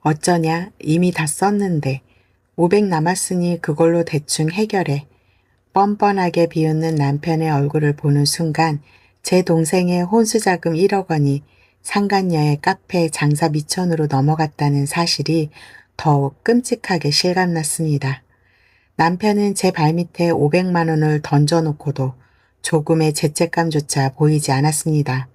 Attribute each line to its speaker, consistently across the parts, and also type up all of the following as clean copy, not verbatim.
Speaker 1: 어쩌냐? 이미 다 썼는데. 500 남았으니 그걸로 대충 해결해. 뻔뻔하게 비웃는 남편의 얼굴을 보는 순간 제 동생의 혼수자금 1억 원이 상간녀의 카페 장사 미천으로 넘어갔다는 사실이 더욱 끔찍하게 실감났습니다. 남편은 제 발밑에 500만 원을 던져놓고도 조금의 죄책감조차 보이지 않았습니다.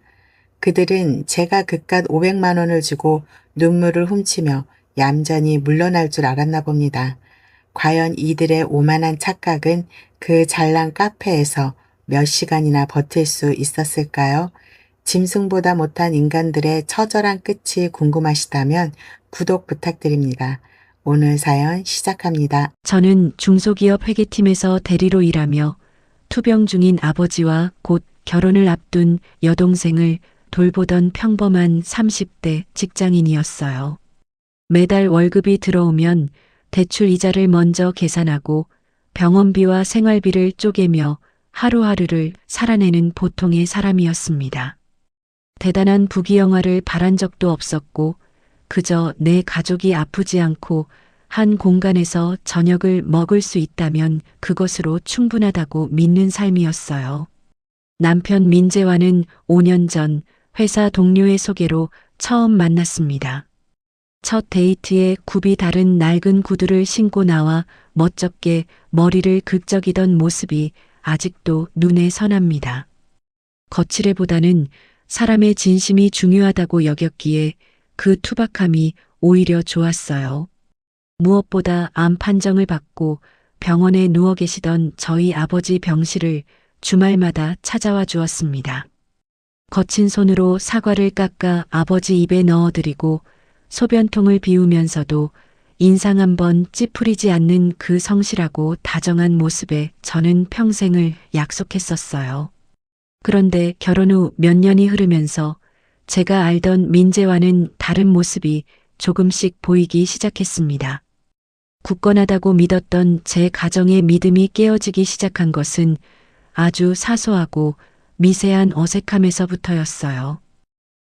Speaker 1: 그들은 제가 그깟 500만 원을 주고 눈물을 훔치며 얌전히 물러날 줄 알았나 봅니다. 과연 이들의 오만한 착각은 그 잘난 카페에서 몇 시간이나 버틸 수 있었을까요? 짐승보다 못한 인간들의 처절한 끝이 궁금하시다면 구독 부탁드립니다. 오늘 사연 시작합니다.
Speaker 2: 저는 중소기업 회계팀에서 대리로 일하며 투병 중인 아버지와 곧 결혼을 앞둔 여동생을 돌보던 평범한 30대 직장인이었어요. 매달 월급이 들어오면 대출 이자를 먼저 계산하고 병원비와 생활비를 쪼개며 하루하루를 살아내는 보통의 사람이었습니다. 대단한 부귀영화를 바란 적도 없었고 그저 내 가족이 아프지 않고 한 공간에서 저녁을 먹을 수 있다면 그것으로 충분하다고 믿는 삶이었어요. 남편 민재와는 5년 전 회사 동료의 소개로 처음 만났습니다. 첫 데이트에 굽이 다른 낡은 구두를 신고 나와 멋쩍게 머리를 긁적이던 모습이 아직도 눈에 선합니다. 거칠애보다는 사람의 진심이 중요하다고 여겼기에 그 투박함이 오히려 좋았어요. 무엇보다 암 판정을 받고 병원에 누워 계시던 저희 아버지 병실을 주말마다 찾아와 주었습니다. 거친 손으로 사과를 깎아 아버지 입에 넣어드리고 소변통을 비우면서도 인상 한번 찌푸리지 않는 그 성실하고 다정한 모습에 저는 평생을 약속했었어요. 그런데 결혼 후 몇 년이 흐르면서 제가 알던 민재와는 다른 모습이 조금씩 보이기 시작했습니다. 굳건하다고 믿었던 제 가정의 믿음이 깨어지기 시작한 것은 아주 사소하고 미세한 어색함에서부터였어요.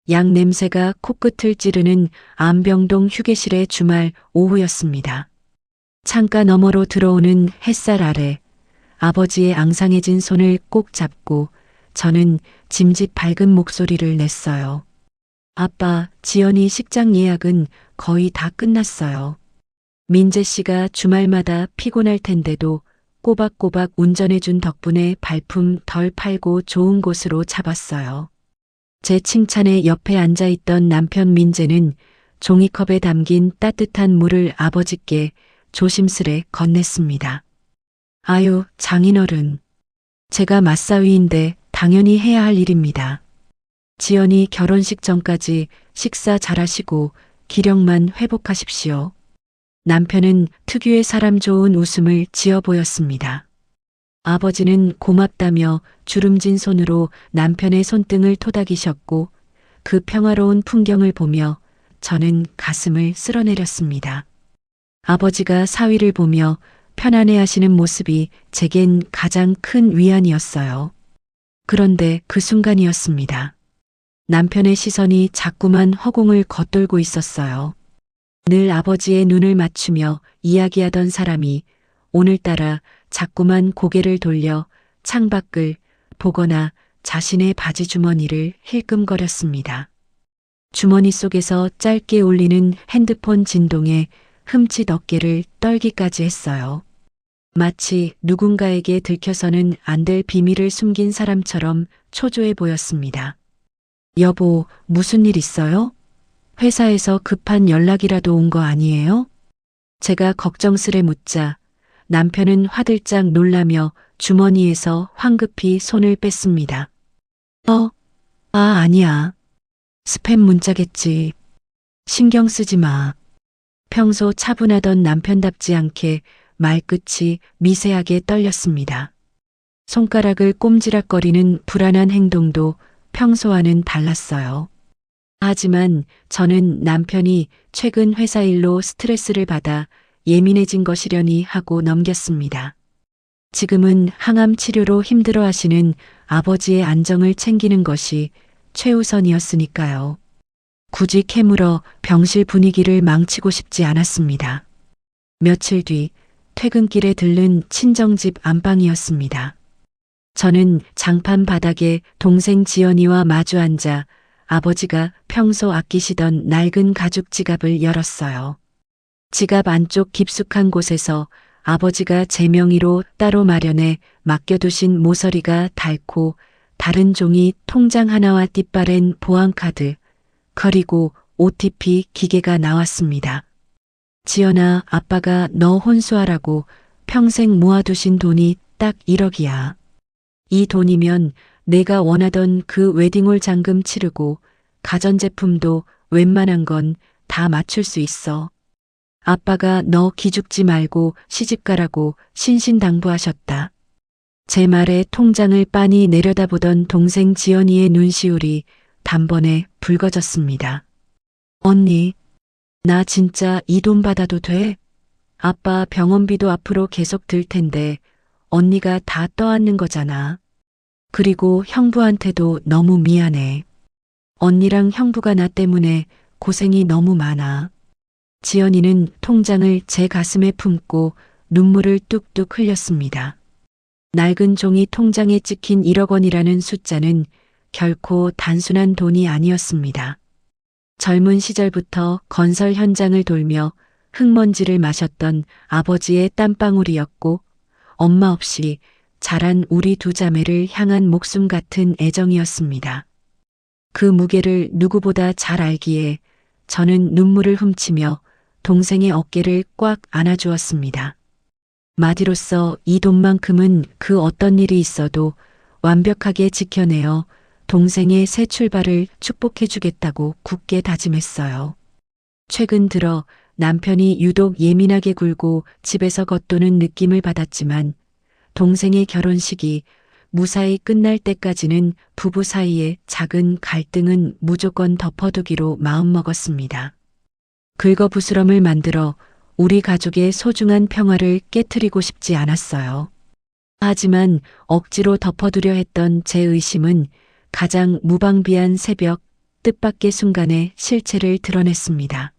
Speaker 2: 약 냄새가 코끝을 찌르는 안병동 휴게실의 주말 오후였습니다. 창가 너머로 들어오는 햇살 아래 아버지의 앙상해진 손을 꼭 잡고 저는 짐짓 밝은 목소리를 냈어요. 아빠, 지연이 식장 예약은 거의 다 끝났어요. 민재 씨가 주말마다 피곤할 텐데도 꼬박꼬박 운전해준 덕분에 발품 덜 팔고 좋은 곳으로 잡았어요. 제 칭찬에 옆에 앉아있던 남편 민재는 종이컵에 담긴 따뜻한 물을 아버지께 조심스레 건넸습니다. 아유, 장인어른. 제가 맞사위인데 당연히 해야 할 일입니다. 지연이 결혼식 전까지 식사 잘하시고 기력만 회복하십시오. 남편은 특유의 사람 좋은 웃음을 지어 보였습니다. 아버지는 고맙다며 주름진 손으로 남편의 손등을 토닥이셨고 그 평화로운 풍경을 보며 저는 가슴을 쓸어내렸습니다. 아버지가 사위를 보며 편안해하시는 모습이 제겐 가장 큰 위안이었어요. 그런데 그 순간이었습니다. 남편의 시선이 자꾸만 허공을 겉돌고 있었어요. 늘 아버지의 눈을 맞추며 이야기하던 사람이 오늘따라 자꾸만 고개를 돌려 창밖을 보거나 자신의 바지 주머니를 힐끔거렸습니다. 주머니 속에서 짧게 울리는 핸드폰 진동에 흠칫 어깨를 떨기까지 했어요. 마치 누군가에게 들켜서는 안 될 비밀을 숨긴 사람처럼 초조해 보였습니다. 여보, 무슨 일 있어요? 회사에서 급한 연락이라도 온 거 아니에요? 제가 걱정스레 묻자 남편은 화들짝 놀라며 주머니에서 황급히 손을 뺐습니다. 아니야. 스팸 문자겠지. 신경 쓰지 마. 평소 차분하던 남편답지 않게 말끝이 미세하게 떨렸습니다. 손가락을 꼼지락거리는 불안한 행동도 평소와는 달랐어요. 하지만 저는 남편이 최근 회사 일로 스트레스를 받아 예민해진 것이려니 하고 넘겼습니다. 지금은 항암 치료로 힘들어 하시는 아버지의 안정을 챙기는 것이 최우선이었으니까요. 굳이 캐물어 병실 분위기를 망치고 싶지 않았습니다. 며칠 뒤 퇴근길에 들른 친정집 안방이었습니다. 저는 장판 바닥에 동생 지연이와 마주 앉아 아버지가 평소 아끼시던 낡은 가죽 지갑을 열었어요. 지갑 안쪽 깊숙한 곳에서 아버지가 제 명의로 따로 마련해 맡겨두신 모서리가 닳고 다른 종이 통장 하나와 띠빠른 보안카드, 그리고 OTP 기계가 나왔습니다. 지연아, 아빠가 너 혼수하라고 평생 모아두신 돈이 딱 1억이야. 이 돈이면 내가 원하던 그 웨딩홀 잔금 치르고 가전제품도 웬만한 건 다 맞출 수 있어. 아빠가 너 기죽지 말고 시집가라고 신신당부하셨다. 제 말에 통장을 빤히 내려다보던 동생 지연이의 눈시울이 단번에 붉어졌습니다. 언니, 나 진짜 이 돈 받아도 돼? 아빠 병원비도 앞으로 계속 들 텐데 언니가 다 떠안는 거잖아. 그리고 형부한테도 너무 미안해. 언니랑 형부가 나 때문에 고생이 너무 많아. 지연이는 통장을 제 가슴에 품고 눈물을 뚝뚝 흘렸습니다. 낡은 종이 통장에 찍힌 1억 원이라는 숫자는 결코 단순한 돈이 아니었습니다. 젊은 시절부터 건설 현장을 돌며 흙먼지를 마셨던 아버지의 땀방울이었고 엄마 없이 자란 우리 두 자매를 향한 목숨 같은 애정이었습니다. 그 무게를 누구보다 잘 알기에 저는 눈물을 훔치며 동생의 어깨를 꽉 안아주었습니다. 마디로써 이 돈만큼은 그 어떤 일이 있어도 완벽하게 지켜내어 동생의 새 출발을 축복해주겠다고 굳게 다짐했어요. 최근 들어 남편이 유독 예민하게 굴고 집에서 겉도는 느낌을 받았지만 동생의 결혼식이 무사히 끝날 때까지는 부부 사이의 작은 갈등은 무조건 덮어두기로 마음먹었습니다. 긁어부스럼을 만들어 우리 가족의 소중한 평화를 깨트리고 싶지 않았어요. 하지만 억지로 덮어두려 했던 제 의심은 가장 무방비한 새벽 뜻밖의 순간에 실체를 드러냈습니다.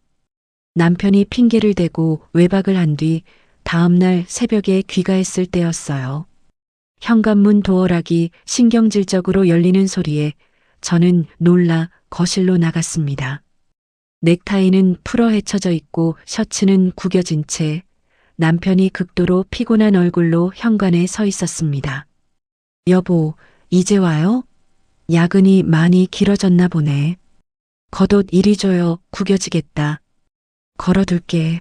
Speaker 2: 남편이 핑계를 대고 외박을 한 뒤 다음날 새벽에 귀가했을 때였어요. 현관문 도어락이 신경질적으로 열리는 소리에 저는 놀라 거실로 나갔습니다. 넥타이는 풀어 헤쳐져 있고 셔츠는 구겨진 채 남편이 극도로 피곤한 얼굴로 현관에 서 있었습니다. 여보, 이제 와요? 야근이 많이 길어졌나 보네. 겉옷 이리 줘요. 구겨지겠다. 걸어둘게.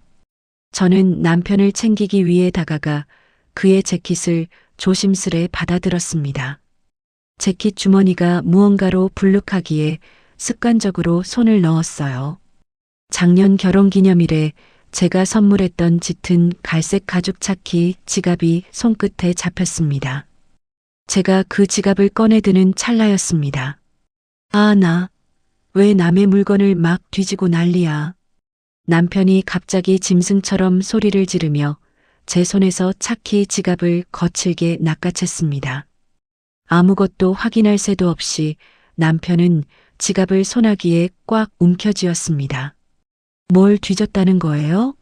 Speaker 2: 저는 남편을 챙기기 위해 다가가 그의 재킷을 조심스레 받아들었습니다. 재킷 주머니가 무언가로 불룩하기에 습관적으로 손을 넣었어요. 작년 결혼기념일에 제가 선물했던 짙은 갈색 가죽 차키 지갑이 손끝에 잡혔습니다. 제가 그 지갑을 꺼내드는 찰나였습니다. 아, 나 왜 남의 물건을 막 뒤지고 난리야. 남편이 갑자기 짐승처럼 소리를 지르며 제 손에서 차키 지갑을 거칠게 낚아챘습니다. 아무것도 확인할 새도 없이 남편은 지갑을 소나기에 꽉 움켜쥐었습니다. 뭘 뒤졌다는 거예요?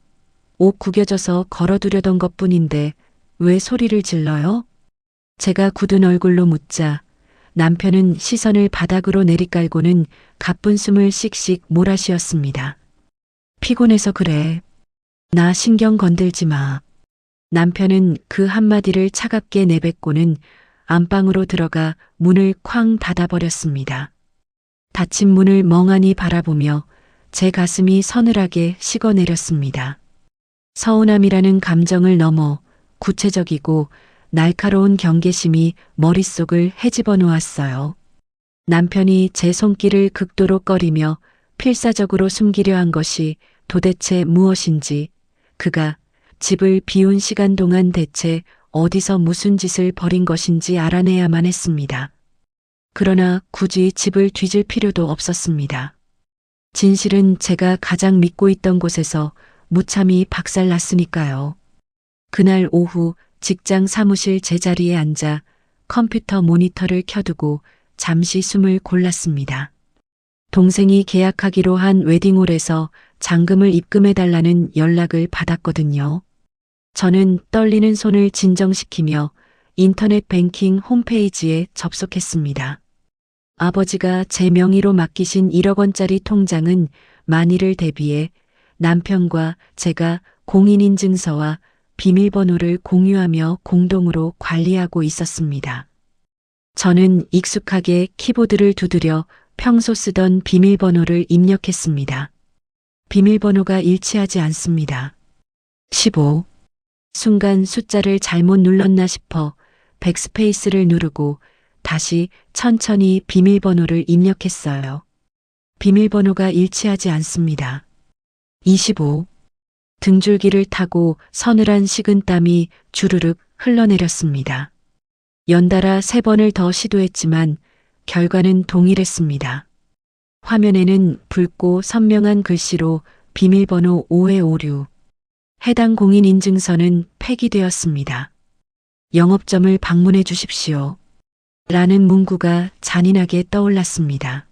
Speaker 2: 옷 구겨져서 걸어두려던 것뿐인데 왜 소리를 질러요? 제가 굳은 얼굴로 묻자 남편은 시선을 바닥으로 내리깔고는 가쁜 숨을 씩씩 몰아쉬었습니다. 피곤해서 그래. 나 신경 건들지 마. 남편은 그 한마디를 차갑게 내뱉고는 안방으로 들어가 문을 쾅 닫아버렸습니다. 닫힌 문을 멍하니 바라보며 제 가슴이 서늘하게 식어내렸습니다. 서운함이라는 감정을 넘어 구체적이고 날카로운 경계심이 머릿속을 헤집어 놓았어요. 남편이 제 손길을 극도로 꺼리며 필사적으로 숨기려 한 것이 도대체 무엇인지, 그가 집을 비운 시간 동안 대체 어디서 무슨 짓을 벌인 것인지 알아내야만 했습니다. 그러나 굳이 집을 뒤질 필요도 없었습니다. 진실은 제가 가장 믿고 있던 곳에서 무참히 박살났으니까요. 그날 오후 직장 사무실 제자리에 앉아 컴퓨터 모니터를 켜두고 잠시 숨을 골랐습니다. 동생이 계약하기로 한 웨딩홀에서 잔금을 입금해달라는 연락을 받았거든요. 저는 떨리는 손을 진정시키며 인터넷 뱅킹 홈페이지에 접속했습니다. 아버지가 제 명의로 맡기신 1억 원짜리 통장은 만일을 대비해 남편과 제가 공인인증서와 비밀번호를 공유하며 공동으로 관리하고 있었습니다. 저는 익숙하게 키보드를 두드려 평소 쓰던 비밀번호를 입력했습니다. 비밀번호가 일치하지 않습니다. 15. 순간 숫자를 잘못 눌렀나 싶어 백스페이스를 누르고 다시 천천히 비밀번호를 입력했어요. 비밀번호가 일치하지 않습니다. 25. 등줄기를 타고 서늘한 식은땀이 주르륵 흘러내렸습니다. 연달아 3번을 더 시도했지만 결과는 동일했습니다. 화면에는 붉고 선명한 글씨로 비밀번호 556. 해당 공인인증서는 폐기되었습니다. 영업점을 방문해 주십시오. 라는 문구가 잔인하게 떠올랐습니다.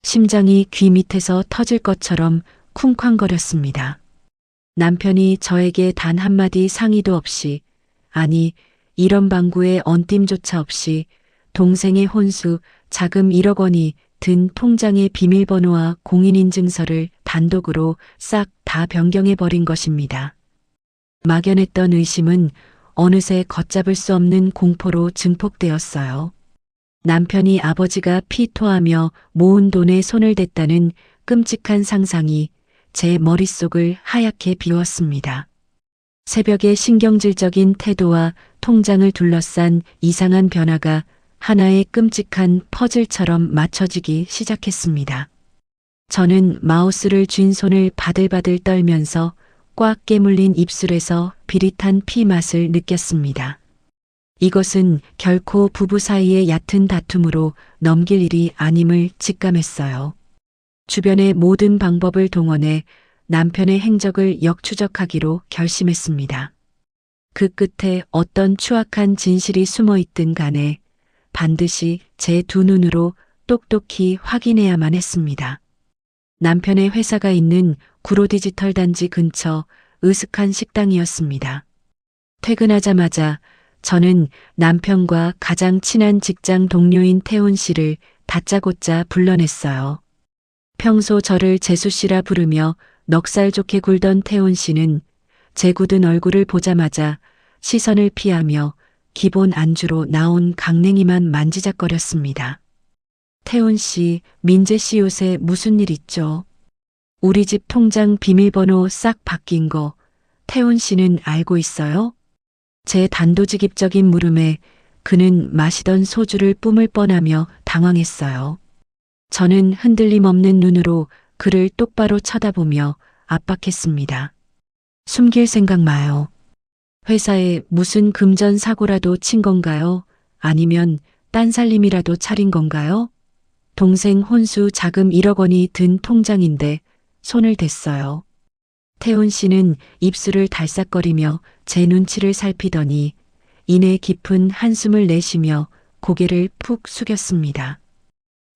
Speaker 2: 심장이 귀 밑에서 터질 것처럼 쿵쾅거렸습니다. 남편이 저에게 단 한마디 상의도 없이, 아니, 이런 방구의 언뜀조차 없이 동생의 혼수 자금 1억 원이 든 통장의 비밀번호와 공인인증서를 단독으로 싹 다 변경해버린 것입니다. 막연했던 의심은 어느새 걷잡을 수 없는 공포로 증폭되었어요. 남편이 아버지가 피토하며 모은 돈에 손을 댔다는 끔찍한 상상이 제 머릿속을 하얗게 비웠습니다. 새벽의 신경질적인 태도와 통장을 둘러싼 이상한 변화가 하나의 끔찍한 퍼즐처럼 맞춰지기 시작했습니다. 저는 마우스를 쥔 손을 바들바들 떨면서 꽉 깨물린 입술에서 비릿한 피 맛을 느꼈습니다. 이것은 결코 부부 사이의 얕은 다툼으로 넘길 일이 아님을 직감했어요. 주변의 모든 방법을 동원해 남편의 행적을 역추적하기로 결심했습니다. 그 끝에 어떤 추악한 진실이 숨어 있든 간에 반드시 제 두 눈으로 똑똑히 확인해야만 했습니다. 남편의 회사가 있는 구로디지털 단지 근처 으슥한 식당이었습니다. 퇴근하자마자 저는 남편과 가장 친한 직장 동료인 태훈 씨를 다짜고짜 불러냈어요. 평소 저를 재수 씨라 부르며 넉살 좋게 굴던 태훈 씨는 제 굳은 얼굴을 보자마자 시선을 피하며 기본 안주로 나온 강냉이만 만지작거렸습니다. 태훈 씨, 민재 씨 요새 무슨 일 있죠? 우리 집 통장 비밀번호 싹 바뀐 거 태훈 씨는 알고 있어요? 제 단도직입적인 물음에 그는 마시던 소주를 뿜을 뻔하며 당황했어요. 저는 흔들림 없는 눈으로 그를 똑바로 쳐다보며 압박했습니다. 숨길 생각 마요. 회사에 무슨 금전 사고라도 친 건가요? 아니면 딴살림이라도 차린 건가요? 동생 혼수 자금 1억 원이 든 통장인데 손을 댔어요. 태훈 씨는 입술을 달싹거리며 제 눈치를 살피더니 이내 깊은 한숨을 내쉬며 고개를 푹 숙였습니다.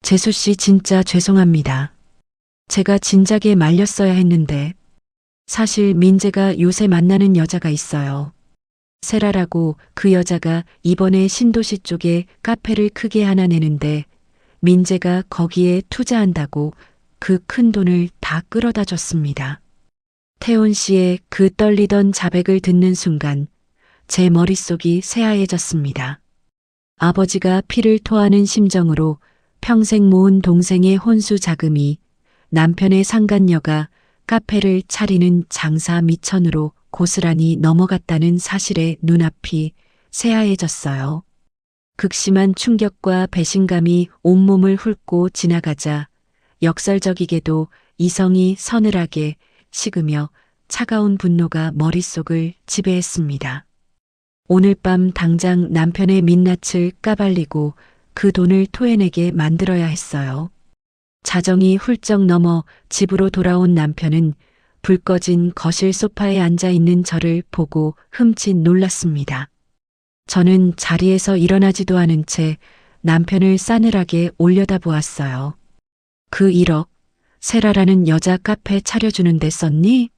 Speaker 2: 재수 씨 진짜 죄송합니다. 제가 진작에 말렸어야 했는데 사실 민재가 요새 만나는 여자가 있어요. 세라라고 그 여자가 이번에 신도시 쪽에 카페를 크게 하나 내는데 민재가 거기에 투자한다고 그 큰 돈을 다 끌어다 줬습니다. 태훈 씨의 그 떨리던 자백을 듣는 순간 제 머릿속이 새하얘졌습니다. 아버지가 피를 토하는 심정으로 평생 모은 동생의 혼수 자금이 남편의 상간녀가 카페를 차리는 장사 미천으로 고스란히 넘어갔다는 사실에 눈앞이 새하얘졌어요. 극심한 충격과 배신감이 온몸을 훑고 지나가자 역설적이게도 이성이 서늘하게 식으며 차가운 분노가 머릿속을 지배했습니다. 오늘 밤 당장 남편의 민낯을 까발리고 그 돈을 토해내게 만들어야 했어요. 자정이 훌쩍 넘어 집으로 돌아온 남편은 불 꺼진 거실 소파에 앉아 있는 저를 보고 흠칫 놀랐습니다. 저는 자리에서 일어나지도 않은 채 남편을 싸늘하게 올려다보았어요. 그 1억, 세라라는 여자 카페 차려주는 데 썼니?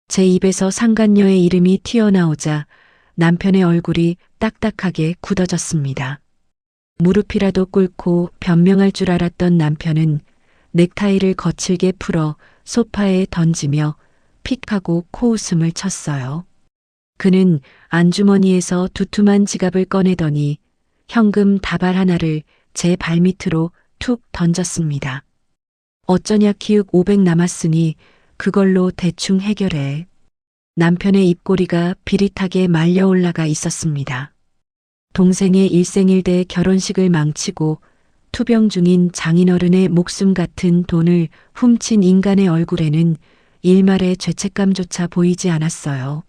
Speaker 2: 제 입에서 상간녀의 이름이 튀어나오자 남편의 얼굴이 딱딱하게 굳어졌습니다. 무릎이라도 꿇고 변명할 줄 알았던 남편은 넥타이를 거칠게 풀어 소파에 던지며 픽하고 코웃음을 쳤어요. 그는 안주머니에서 두툼한 지갑을 꺼내더니 현금 다발 하나를 제 발밑으로 툭 던졌습니다. 어쩌냐 키읔 500 남았으니 그걸로 대충 해결해. 남편의 입꼬리가 비릿하게 말려 올라가 있었습니다. 동생의 일생일대 결혼식을 망치고 투병 중인 장인어른의 목숨 같은 돈을 훔친 인간의 얼굴에는 일말의 죄책감조차 보이지 않았어요.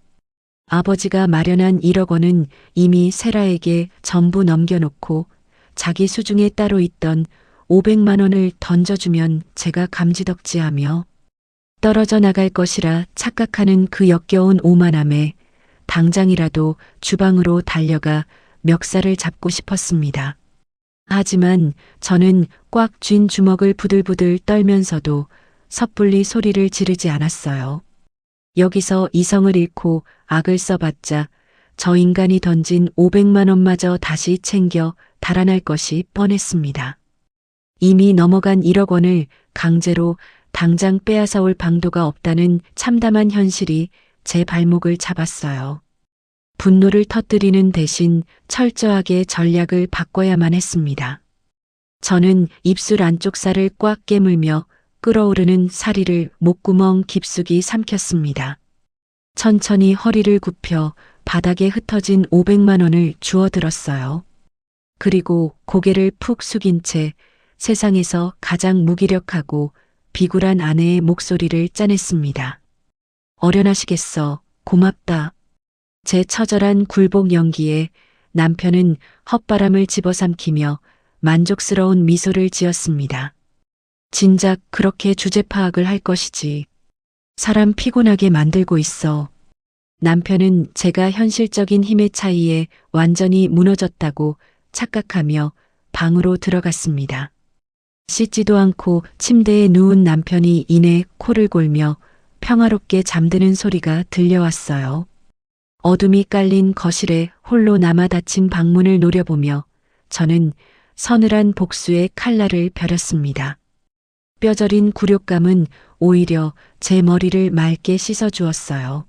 Speaker 2: 아버지가 마련한 1억 원은 이미 세라에게 전부 넘겨놓고 자기 수중에 따로 있던 500만 원을 던져주면 제가 감지덕지하며 떨어져 나갈 것이라 착각하는 그 역겨운 오만함에 당장이라도 주방으로 달려가 멱살을 잡고 싶었습니다. 하지만 저는 꽉 쥔 주먹을 부들부들 떨면서도 섣불리 소리를 지르지 않았어요. 여기서 이성을 잃고 악을 써봤자 저 인간이 던진 500만 원마저 다시 챙겨 달아날 것이 뻔했습니다. 이미 넘어간 1억 원을 강제로 당장 빼앗아 올 방도가 없다는 참담한 현실이 제 발목을 잡았어요. 분노를 터뜨리는 대신 철저하게 전략을 바꿔야만 했습니다. 저는 입술 안쪽 살을 꽉 깨물며 끓어오르는 사리를 목구멍 깊숙이 삼켰습니다. 천천히 허리를 굽혀 바닥에 흩어진 500만 원을 주워들었어요. 그리고 고개를 푹 숙인 채 세상에서 가장 무기력하고 비굴한 아내의 목소리를 짜냈습니다. 어련하시겠어. 고맙다. 제 처절한 굴복 연기에 남편은 헛바람을 집어삼키며 만족스러운 미소를 지었습니다. 진작 그렇게 주제 파악을 할 것이지. 사람 피곤하게 만들고 있어. 남편은 제가 현실적인 힘의 차이에 완전히 무너졌다고 착각하며 방으로 들어갔습니다. 씻지도 않고 침대에 누운 남편이 이내 코를 골며 평화롭게 잠드는 소리가 들려왔어요. 어둠이 깔린 거실에 홀로 남아 닫힌 방문을 노려보며 저는 서늘한 복수의 칼날을 벼렸습니다. 뼈저린 굴욕감은 오히려 제 머리를 맑게 씻어주었어요.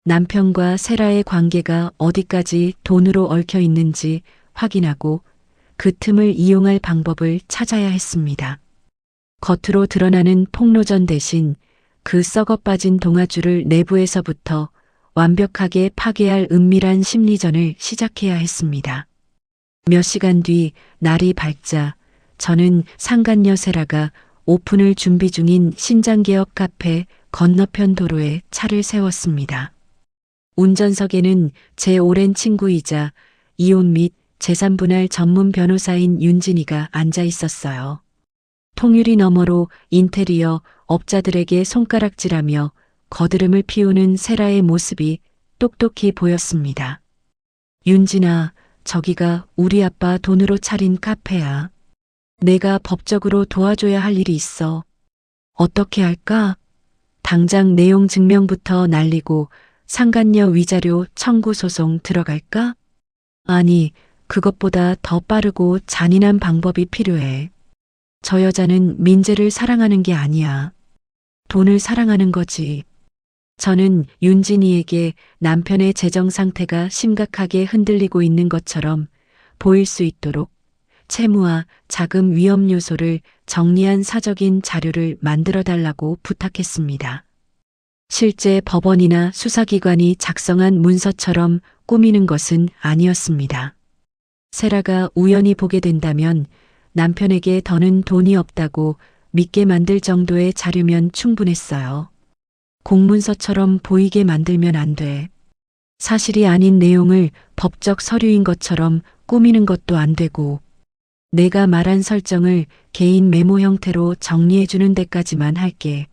Speaker 2: 남편과 세라의 관계가 어디까지 돈으로 얽혀 있는지 확인하고 그 틈을 이용할 방법을 찾아야 했습니다. 겉으로 드러나는 폭로전 대신 그 썩어빠진 동아줄을 내부에서부터 완벽하게 파괴할 은밀한 심리전을 시작해야 했습니다. 몇 시간 뒤 날이 밝자 저는 상간녀 세라가 오픈을 준비 중인 신장개업 카페 건너편 도로에 차를 세웠습니다. 운전석에는 제 오랜 친구이자 이혼 및 재산분할 전문 변호사인 윤진이가 앉아 있었어요. 통유리 너머로 인테리어 업자들에게 손가락질하며 거드름을 피우는 세라의 모습이 똑똑히 보였습니다. 윤진아, 저기가 우리 아빠 돈으로 차린 카페야. 내가 법적으로 도와줘야 할 일이 있어. 어떻게 할까? 당장 내용 증명부터 날리고 상간녀 위자료 청구 소송 들어갈까? 아니, 그것보다 더 빠르고 잔인한 방법이 필요해. 저 여자는 민재를 사랑하는 게 아니야. 돈을 사랑하는 거지. 저는 윤진이에게 남편의 재정 상태가 심각하게 흔들리고 있는 것처럼 보일 수 있도록 채무와 자금 위험 요소를 정리한 사적인 자료를 만들어 달라고 부탁했습니다. 실제 법원이나 수사기관이 작성한 문서처럼 꾸미는 것은 아니었습니다. 세라가 우연히 보게 된다면 남편에게 더는 돈이 없다고 믿게 만들 정도의 자료면 충분했어요. 공문서처럼 보이게 만들면 안 돼. 사실이 아닌 내용을 법적 서류인 것처럼 꾸미는 것도 안 되고 내가 말한 설정을 개인 메모 형태로 정리해주는 데까지만 할게.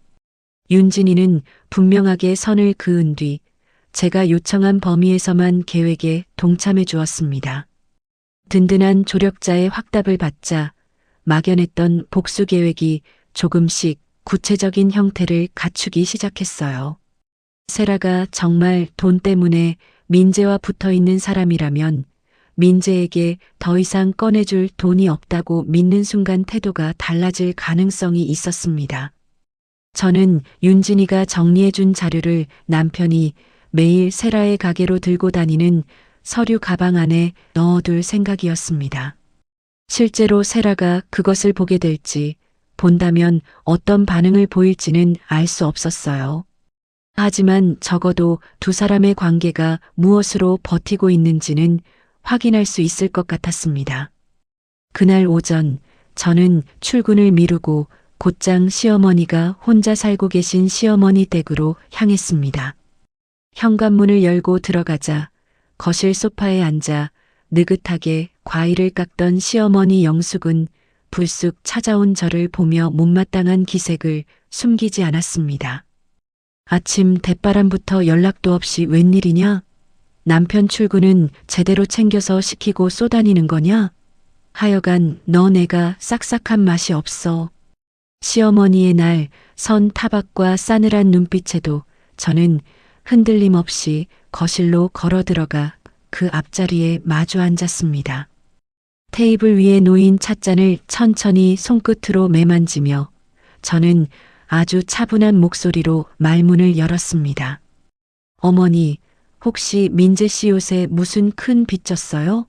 Speaker 2: 윤진이는 분명하게 선을 그은 뒤 제가 요청한 범위에서만 계획에 동참해 주었습니다. 든든한 조력자의 확답을 받자 막연했던 복수 계획이 조금씩 구체적인 형태를 갖추기 시작했어요. 세라가 정말 돈 때문에 민재와 붙어 있는 사람이라면 민재에게 더 이상 꺼내줄 돈이 없다고 믿는 순간 태도가 달라질 가능성이 있었습니다. 저는 윤진이가 정리해준 자료를 남편이 매일 세라의 가게로 들고 다니는 서류 가방 안에 넣어둘 생각이었습니다. 실제로 세라가 그것을 보게 될지, 본다면 어떤 반응을 보일지는 알 수 없었어요. 하지만 적어도 두 사람의 관계가 무엇으로 버티고 있는지는 확인할 수 있을 것 같았습니다. 그날 오전, 저는 출근을 미루고 곧장 시어머니가 혼자 살고 계신 시어머니 댁으로 향했습니다. 현관문을 열고 들어가자 거실 소파에 앉아 느긋하게 과일을 깎던 시어머니 영숙은 불쑥 찾아온 저를 보며 못마땅한 기색을 숨기지 않았습니다. 아침 대바람부터 연락도 없이 웬일이냐? 남편 출근은 제대로 챙겨서 시키고 쏘다니는 거냐? 하여간 너 내가 싹싹한 맛이 없어. 시어머니의 날 선 타박과 싸늘한 눈빛에도 저는 흔들림 없이 거실로 걸어 들어가 그 앞자리에 마주 앉았습니다. 테이블 위에 놓인 찻잔을 천천히 손끝으로 매만지며 저는 아주 차분한 목소리로 말문을 열었습니다. 어머니, 혹시 민재 씨 옷에 무슨 큰 빚 졌어요?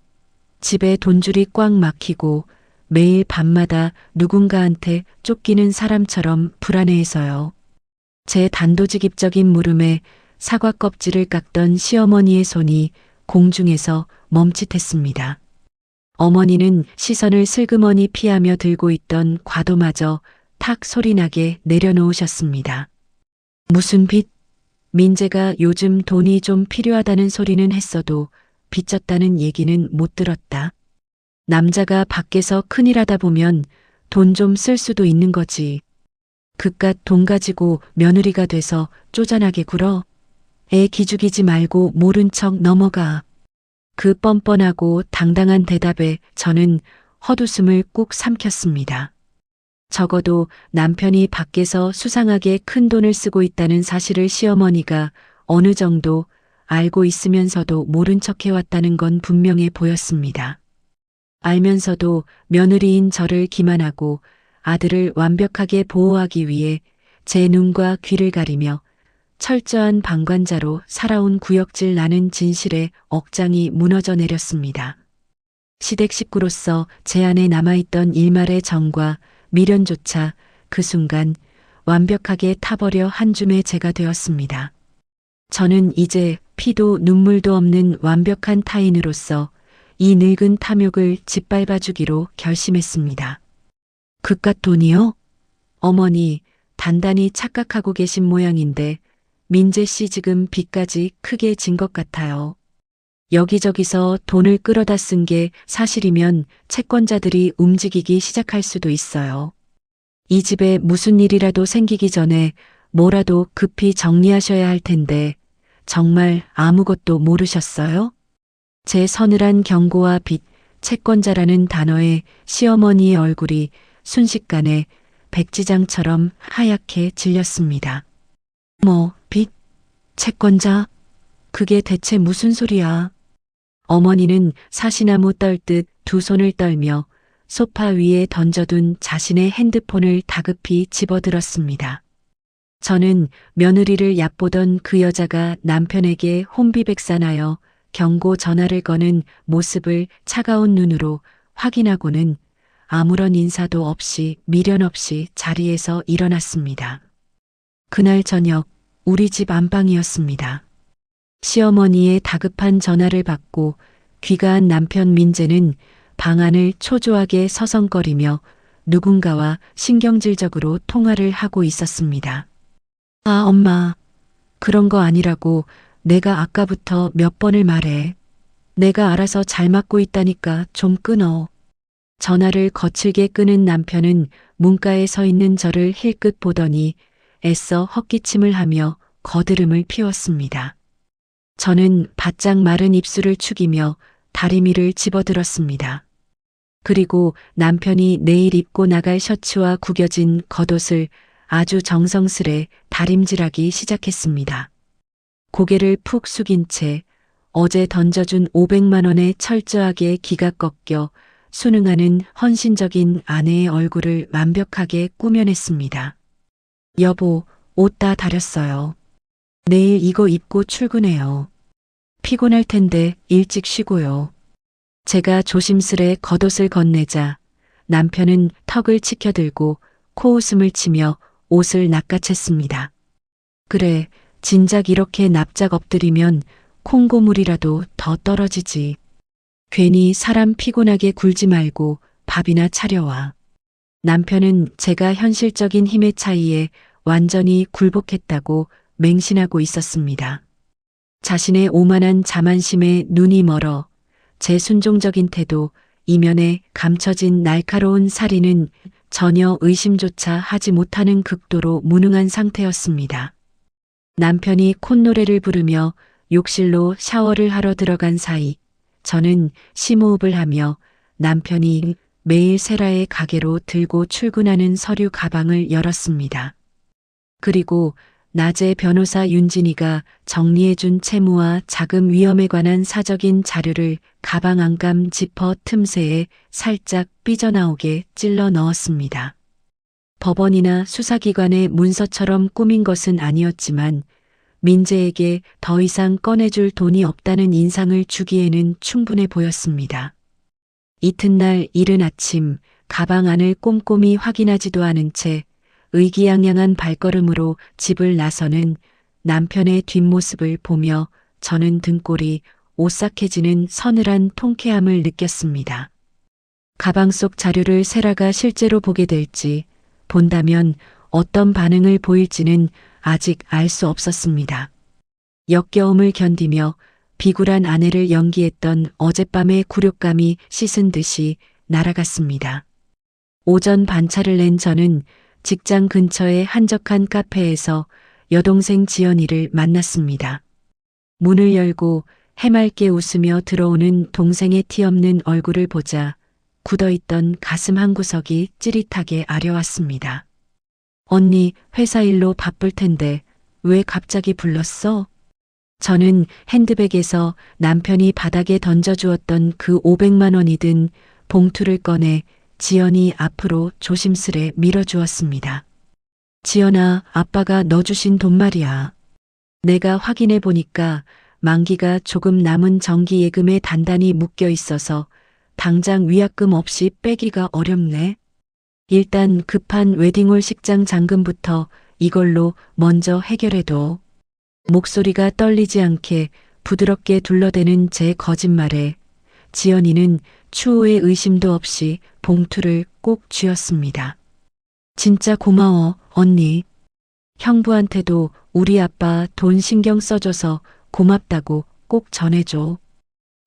Speaker 2: 집에 돈줄이 꽉 막히고 매일 밤마다 누군가한테 쫓기는 사람처럼 불안해해서요. 제 단도직입적인 물음에 사과 껍질을 깎던 시어머니의 손이 공중에서 멈칫했습니다. 어머니는 시선을 슬그머니 피하며 들고 있던 과도마저 탁 소리나게 내려놓으셨습니다. 무슨 빚? 민재가 요즘 돈이 좀 필요하다는 소리는 했어도 빚졌다는 얘기는 못 들었다. 남자가 밖에서 큰일하다 보면 돈 좀 쓸 수도 있는 거지. 그깟 돈 가지고 며느리가 돼서 쪼잔하게 굴어. 애 기죽이지 말고 모른 척 넘어가. 그 뻔뻔하고 당당한 대답에 저는 헛웃음을 꾹 삼켰습니다. 적어도 남편이 밖에서 수상하게 큰 돈을 쓰고 있다는 사실을 시어머니가 어느 정도 알고 있으면서도 모른 척 해왔다는 건 분명해 보였습니다. 알면서도 며느리인 저를 기만하고 아들을 완벽하게 보호하기 위해 제 눈과 귀를 가리며 철저한 방관자로 살아온 구역질 나는 진실에 억장이 무너져 내렸습니다. 시댁 식구로서 제 안에 남아있던 일말의 정과 미련조차 그 순간 완벽하게 타버려 한 줌의 제가 되었습니다. 저는 이제 피도 눈물도 없는 완벽한 타인으로서 이 늙은 탐욕을 짓밟아주기로 결심했습니다. 그깟 돈이요? 어머니, 단단히 착각하고 계신 모양인데 민재 씨 지금 빚까지 크게 진 것 같아요. 여기저기서 돈을 끌어다 쓴 게 사실이면 채권자들이 움직이기 시작할 수도 있어요. 이 집에 무슨 일이라도 생기기 전에 뭐라도 급히 정리하셔야 할 텐데 정말 아무것도 모르셨어요? 제 서늘한 경고와 빚, 채권자라는 단어에 시어머니의 얼굴이 순식간에 백지장처럼 하얗게 질렸습니다. 뭐, 빚? 채권자? 그게 대체 무슨 소리야? 어머니는 사시나무 떨듯 두 손을 떨며 소파 위에 던져둔 자신의 핸드폰을 다급히 집어들었습니다. 저는 며느리를 얕보던 그 여자가 남편에게 혼비백산하여 경고 전화를 거는 모습을 차가운 눈으로 확인하고는 아무런 인사도 없이 미련 없이 자리에서 일어났습니다. 그날 저녁 우리 집 안방이었습니다. 시어머니의 다급한 전화를 받고 귀가한 남편 민재는 방 안을 초조하게 서성거리며 누군가와 신경질적으로 통화를 하고 있었습니다. 아, 엄마. 그런 거 아니라고 내가 아까부터 몇 번을 말해. 내가 알아서 잘 맞고 있다니까 좀 끊어. 전화를 거칠게 끄는 남편은 문가에 서 있는 저를 힐끗 보더니 애써 헛기침을 하며 거드름을 피웠습니다. 저는 바짝 마른 입술을 축이며 다리미를 집어들었습니다. 그리고 남편이 내일 입고 나갈 셔츠와 구겨진 겉옷을 아주 정성스레 다림질하기 시작했습니다. 고개를 푹 숙인 채 어제 던져준 500만 원에 철저하게 기가 꺾여 순응하는 헌신적인 아내의 얼굴을 완벽하게 꾸며냈습니다. 여보, 옷 다 다렸어요. 내일 이거 입고 출근해요. 피곤할 텐데 일찍 쉬고요. 제가 조심스레 겉옷을 건네자 남편은 턱을 치켜들고 코웃음을 치며 옷을 낚아챘습니다. 그래, 진작 이렇게 납작 엎드리면 콩고물이라도 더 떨어지지. 괜히 사람 피곤하게 굴지 말고 밥이나 차려와. 남편은 제가 현실적인 힘의 차이에 완전히 굴복했다고 맹신하고 있었습니다. 자신의 오만한 자만심에 눈이 멀어 제 순종적인 태도, 이면에 감춰진 날카로운 살이는 전혀 의심조차 하지 못하는 극도로 무능한 상태였습니다. 남편이 콧노래를 부르며 욕실로 샤워를 하러 들어간 사이 저는 심호흡을 하며 남편이 매일 세라의 가게로 들고 출근하는 서류 가방을 열었습니다. 그리고 낮에 변호사 윤진이가 정리해준 채무와 자금 위험에 관한 사적인 자료를 가방 안감 지퍼 틈새에 살짝 삐져나오게 찔러 넣었습니다. 법원이나 수사기관의 문서처럼 꾸민 것은 아니었지만 민재에게 더 이상 꺼내줄 돈이 없다는 인상을 주기에는 충분해 보였습니다. 이튿날 이른 아침 가방 안을 꼼꼼히 확인하지도 않은 채 의기양양한 발걸음으로 집을 나서는 남편의 뒷모습을 보며 저는 등골이 오싹해지는 서늘한 통쾌함을 느꼈습니다. 가방 속 자료를 세라가 실제로 보게 될지, 본다면 어떤 반응을 보일지는 아직 알 수 없었습니다. 역겨움을 견디며 비굴한 아내를 연기했던 어젯밤의 굴욕감이 씻은 듯이 날아갔습니다. 오전 반차를 낸 저는 직장 근처의 한적한 카페에서 여동생 지연이를 만났습니다. 문을 열고 해맑게 웃으며 들어오는 동생의 티 없는 얼굴을 보자 굳어있던 가슴 한구석이 찌릿하게 아려왔습니다. 언니, 회사 일로 바쁠 텐데 왜 갑자기 불렀어? 저는 핸드백에서 남편이 바닥에 던져주었던 그 500만 원이 든 봉투를 꺼내 지연이 앞으로 조심스레 밀어주었습니다. 지연아, 아빠가 너 주신 돈 말이야. 내가 확인해 보니까 만기가 조금 남은 정기예금에 단단히 묶여 있어서 당장 위약금 없이 빼기가 어렵네. 일단 급한 웨딩홀 식장 잔금부터 이걸로 먼저 해결해둬. 목소리가 떨리지 않게 부드럽게 둘러대는 제 거짓말에 지연이는 추후의 의심도 없이 봉투를 꼭 쥐었습니다. 진짜 고마워, 언니. 형부한테도 우리 아빠 돈 신경 써줘서 고맙다고 꼭 전해줘.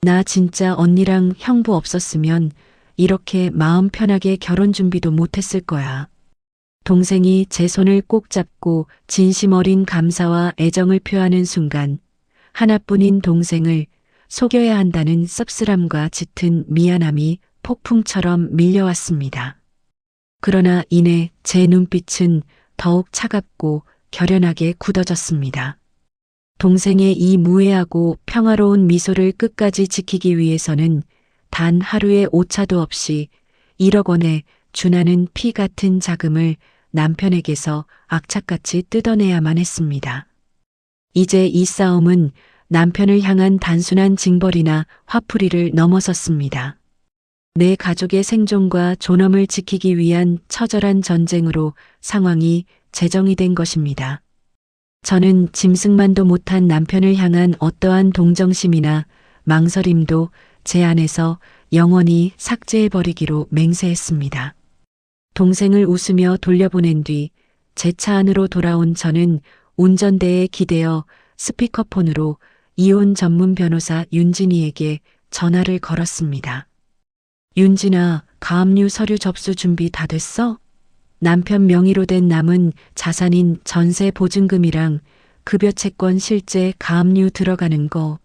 Speaker 2: 나 진짜 언니랑 형부 없었으면 이렇게 마음 편하게 결혼 준비도 못했을 거야. 동생이 제 손을 꼭 잡고 진심 어린 감사와 애정을 표하는 순간 하나뿐인 동생을 속여야 한다는 씁쓸함과 짙은 미안함이 폭풍처럼 밀려왔습니다. 그러나 이내 제 눈빛은 더욱 차갑고 결연하게 굳어졌습니다. 동생의 이 무해하고 평화로운 미소를 끝까지 지키기 위해서는 단 하루의 오차도 없이 1억 원의 준하는 피 같은 자금을 남편에게서 악착같이 뜯어내야만 했습니다. 이제 이 싸움은 남편을 향한 단순한 징벌이나 화풀이를 넘어섰습니다. 내 가족의 생존과 존엄을 지키기 위한 처절한 전쟁으로 상황이 재정이 된 것입니다. 저는 짐승만도 못한 남편을 향한 어떠한 동정심이나 망설임도 제 안에서 영원히 삭제해버리기로 맹세했습니다. 동생을 웃으며 돌려보낸 뒤 제 차 안으로 돌아온 저는 운전대에 기대어 스피커폰으로 이혼 전문 변호사 윤진이에게 전화를 걸었습니다. 윤진아, 가압류 서류 접수 준비 다 됐어? 남편 명의로 된 남은 자산인 전세 보증금이랑 급여 채권 실제 가압류 들어가는 거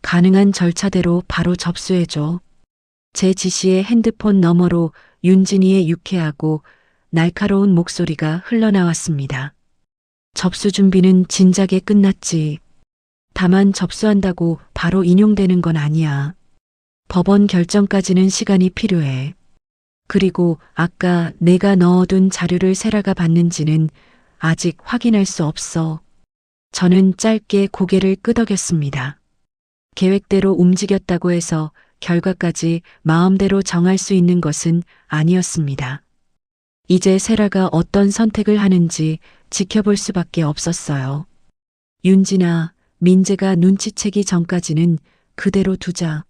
Speaker 2: 가능한 절차대로 바로 접수해줘. 제 지시의 핸드폰 너머로 윤진이의 유쾌하고 날카로운 목소리가 흘러나왔습니다. 접수 준비는 진작에 끝났지. 다만 접수한다고 바로 인용되는 건 아니야. 법원 결정까지는 시간이 필요해. 그리고 아까 내가 넣어둔 자료를 세라가 봤는지는 아직 확인할 수 없어. 저는 짧게 고개를 끄덕였습니다. 계획대로 움직였다고 해서 결과까지 마음대로 정할 수 있는 것은 아니었습니다. 이제 세라가 어떤 선택을 하는지 지켜볼 수밖에 없었어요. 윤진아, 민재가 눈치채기 전까지는 그대로 두자.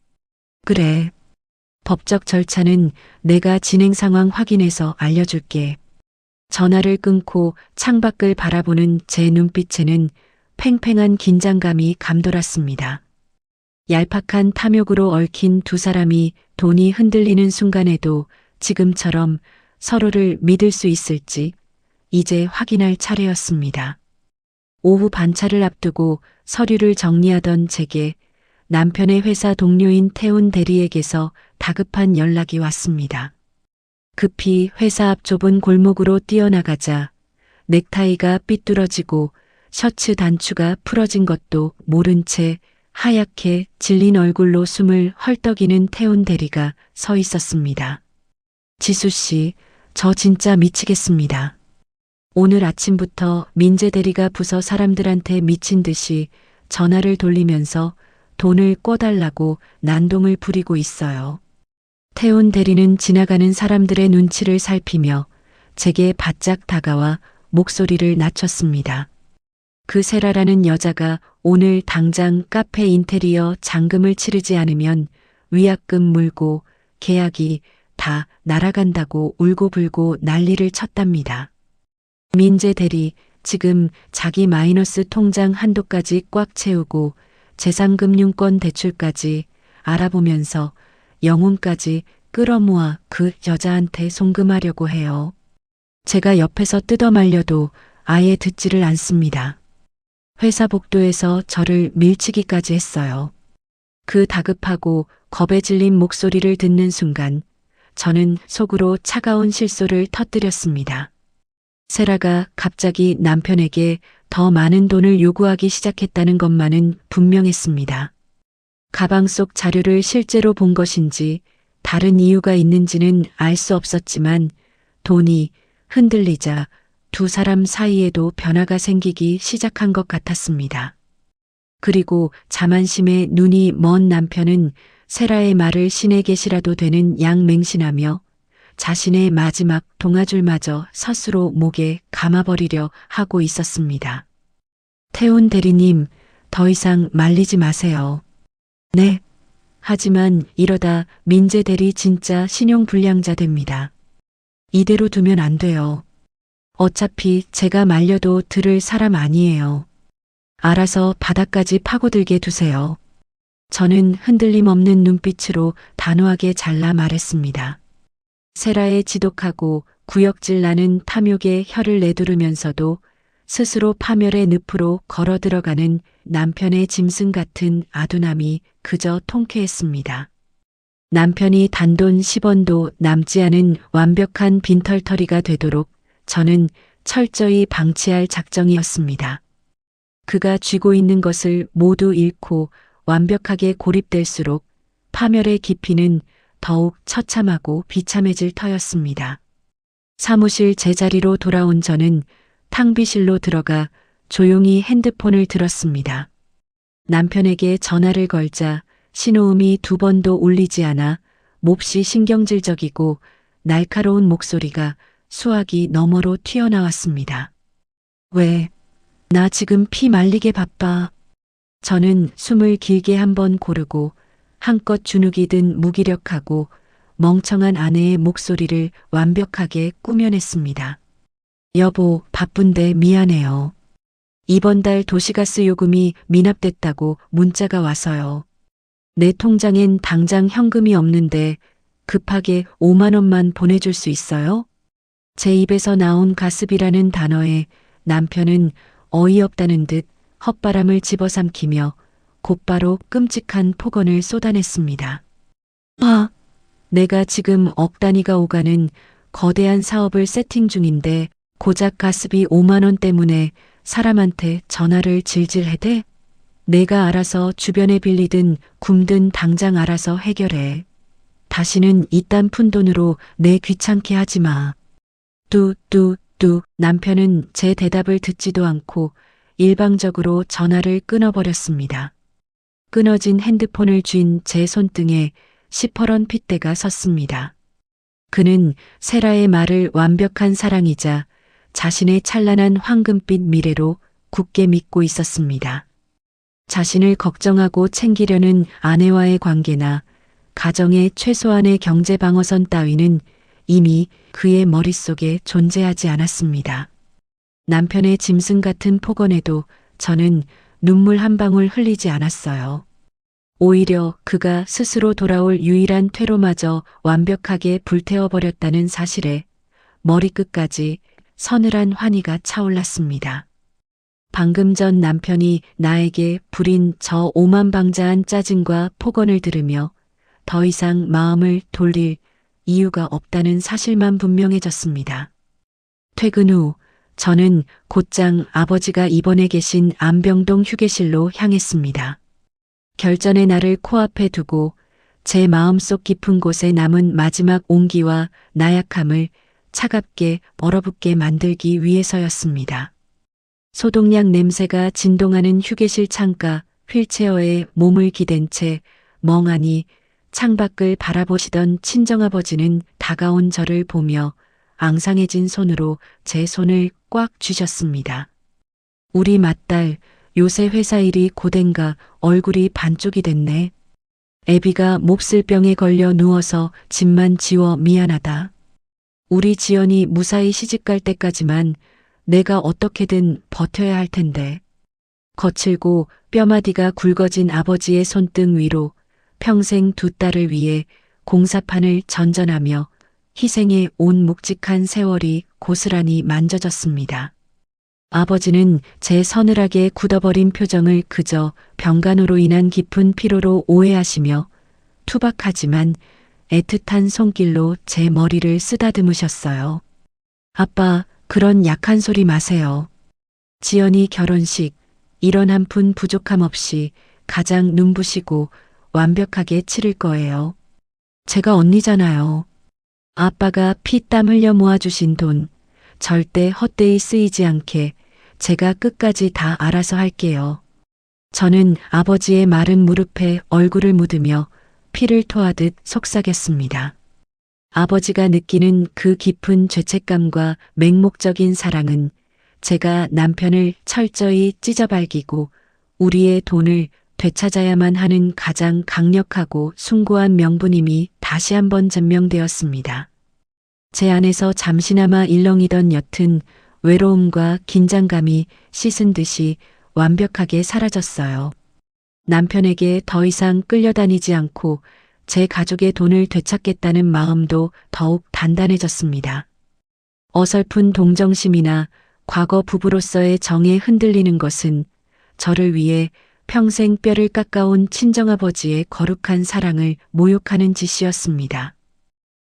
Speaker 2: 그래. 법적 절차는 내가 진행 상황 확인해서 알려줄게. 전화를 끊고 창밖을 바라보는 제 눈빛에는 팽팽한 긴장감이 감돌았습니다. 얄팍한 탐욕으로 얽힌 두 사람이 돈이 흔들리는 순간에도 지금처럼 서로를 믿을 수 있을지 이제 확인할 차례였습니다. 오후 반차를 앞두고 서류를 정리하던 제게 남편의 회사 동료인 태운 대리에게서 다급한 연락이 왔습니다. 급히 회사 앞 좁은 골목으로 뛰어나가자 넥타이가 삐뚤어지고 셔츠 단추가 풀어진 것도 모른 채 하얗게 질린 얼굴로 숨을 헐떡이는 태운 대리가 서 있었습니다. 지수 씨, 저 진짜 미치겠습니다. 오늘 아침부터 민재 대리가 부서 사람들한테 미친 듯이 전화를 돌리면서 돈을 꿔달라고 난동을 부리고 있어요. 태운 대리는 지나가는 사람들의 눈치를 살피며 제게 바짝 다가와 목소리를 낮췄습니다. 그 세라라는 여자가 오늘 당장 카페 인테리어 잔금을 치르지 않으면 위약금 물고 계약이 다 날아간다고 울고불고 난리를 쳤답니다. 민재 대리, 지금 자기 마이너스 통장 한도까지 꽉 채우고 재산금융권 대출까지 알아보면서 영혼까지 끌어모아 그 여자한테 송금하려고 해요. 제가 옆에서 뜯어말려도 아예 듣지를 않습니다. 회사 복도에서 저를 밀치기까지 했어요. 그 다급하고 겁에 질린 목소리를 듣는 순간 저는 속으로 차가운 실소를 터뜨렸습니다. 세라가 갑자기 남편에게 더 많은 돈을 요구하기 시작했다는 것만은 분명했습니다. 가방 속 자료를 실제로 본 것인지 다른 이유가 있는지는 알 수 없었지만 돈이 흔들리자 두 사람 사이에도 변화가 생기기 시작한 것 같았습니다. 그리고 자만심에 눈이 먼 남편은 세라의 말을 신의 계시라도 되는 양 맹신하며 자신의 마지막 동아줄마저 스스로 목에 감아버리려 하고 있었습니다. 태운 대리님, 더 이상 말리지 마세요. 네. 하지만 이러다 민재 대리 진짜 신용불량자 됩니다. 이대로 두면 안 돼요. 어차피 제가 말려도 들을 사람 아니에요. 알아서 바닥까지 파고들게 두세요. 저는 흔들림 없는 눈빛으로 단호하게 잘라 말했습니다. 세라의 지독하고 구역질 나는 탐욕에 혀를 내두르면서도 스스로 파멸의 늪으로 걸어 들어가는 남편의 짐승 같은 아둔함이 그저 통쾌했습니다. 남편이 단돈 10원도 남지 않은 완벽한 빈털터리가 되도록 저는 철저히 방치할 작정이었습니다. 그가 쥐고 있는 것을 모두 잃고 완벽하게 고립될수록 파멸의 깊이는 더욱 처참하고 비참해질 터였습니다. 사무실 제자리로 돌아온 저는 탕비실로 들어가 조용히 핸드폰을 들었습니다. 남편에게 전화를 걸자 신호음이 두 번도 울리지 않아 몹시 신경질적이고 날카로운 목소리가 수화기 너머로 튀어나왔습니다. 왜? 나 지금 피 말리게 바빠. 저는 숨을 길게 한번 고르고 한껏 주눅이 든 무기력하고 멍청한 아내의 목소리를 완벽하게 꾸며냈습니다. 여보, 바쁜데 미안해요. 이번 달 도시가스 요금이 미납됐다고 문자가 와서요. 내 통장엔 당장 현금이 없는데 급하게 5만 원만 보내줄 수 있어요? 제 입에서 나온 가습이라는 단어에 남편은 어이없다는 듯 헛바람을 집어삼키며 곧바로 끔찍한 폭언을 쏟아냈습니다. 내가 지금 억 단위가 오가는 거대한 사업을 세팅 중인데 고작 가스비 5만 원 때문에 사람한테 전화를 질질 해대? 내가 알아서 주변에 빌리든 굶든 당장 알아서 해결해. 다시는 이딴 푼돈으로 내 귀찮게 하지 마. 뚜 남편은 제 대답을 듣지도 않고 일방적으로 전화를 끊어버렸습니다. 끊어진 핸드폰을 쥔 제 손등에 시퍼런 핏대가 섰습니다. 그는 세라의 말을 완벽한 사랑이자 자신의 찬란한 황금빛 미래로 굳게 믿고 있었습니다. 자신을 걱정하고 챙기려는 아내와의 관계나 가정의 최소한의 경제 방어선 따위는 이미 그의 머릿속에 존재하지 않았습니다. 남편의 짐승 같은 폭언에도 저는 눈물 한 방울 흘리지 않았어요. 오히려 그가 스스로 돌아올 유일한 퇴로마저 완벽하게 불태워버렸다는 사실에 머리끝까지 서늘한 환희가 차올랐습니다. 방금 전 남편이 나에게 부린 저 오만방자한 짜증과 폭언을 들으며 더 이상 마음을 돌릴 이유가 없다는 사실만 분명해졌습니다. 퇴근 후 저는 곧장 아버지가 입원해 계신 안병동 휴게실로 향했습니다. 결전의 날을 코앞에 두고 제 마음속 깊은 곳에 남은 마지막 온기와 나약함을 차갑게 얼어붙게 만들기 위해서였습니다. 소독약 냄새가 진동하는 휴게실 창가 휠체어에 몸을 기댄 채 멍하니 창밖을 바라보시던 친정아버지는 다가온 저를 보며 앙상해진 손으로 제 손을 꽉 쥐셨습니다. 우리 맏딸, 요새 회사 일이 고된가 얼굴이 반쪽이 됐네. 애비가 몹쓸 병에 걸려 누워서 집만 지워 미안하다. 우리 지연이 무사히 시집갈 때까지만 내가 어떻게든 버텨야 할 텐데. 거칠고 뼈마디가 굵어진 아버지의 손등 위로 평생 두 딸을 위해 공사판을 전전하며 희생에 온 묵직한 세월이 고스란히 만져졌습니다. 아버지는 제 서늘하게 굳어버린 표정을 그저 병간호로 인한 깊은 피로로 오해하시며 투박하지만 애틋한 손길로 제 머리를 쓰다듬으셨어요. 아빠, 그런 약한 소리 마세요. 지연이 결혼식, 이런 한 푼 부족함 없이 가장 눈부시고 완벽하게 치를 거예요. 제가 언니잖아요. 아빠가 피땀 흘려 모아주신 돈 절대 헛되이 쓰이지 않게 제가 끝까지 다 알아서 할게요. 저는 아버지의 마른 무릎에 얼굴을 묻으며 피를 토하듯 속삭였습니다. 아버지가 느끼는 그 깊은 죄책감과 맹목적인 사랑은 제가 남편을 철저히 찢어발기고 우리의 돈을 되찾아야만 하는 가장 강력하고 숭고한 명분임이 다시 한번 증명되었습니다. 제 안에서 잠시나마 일렁이던 옅은 외로움과 긴장감이 씻은 듯이 완벽하게 사라졌어요. 남편에게 더 이상 끌려다니지 않고 제 가족의 돈을 되찾겠다는 마음도 더욱 단단해졌습니다. 어설픈 동정심이나 과거 부부로서의 정에 흔들리는 것은 저를 위해 평생 뼈를 깎아온 친정아버지의 거룩한 사랑을 모욕하는 짓이었습니다.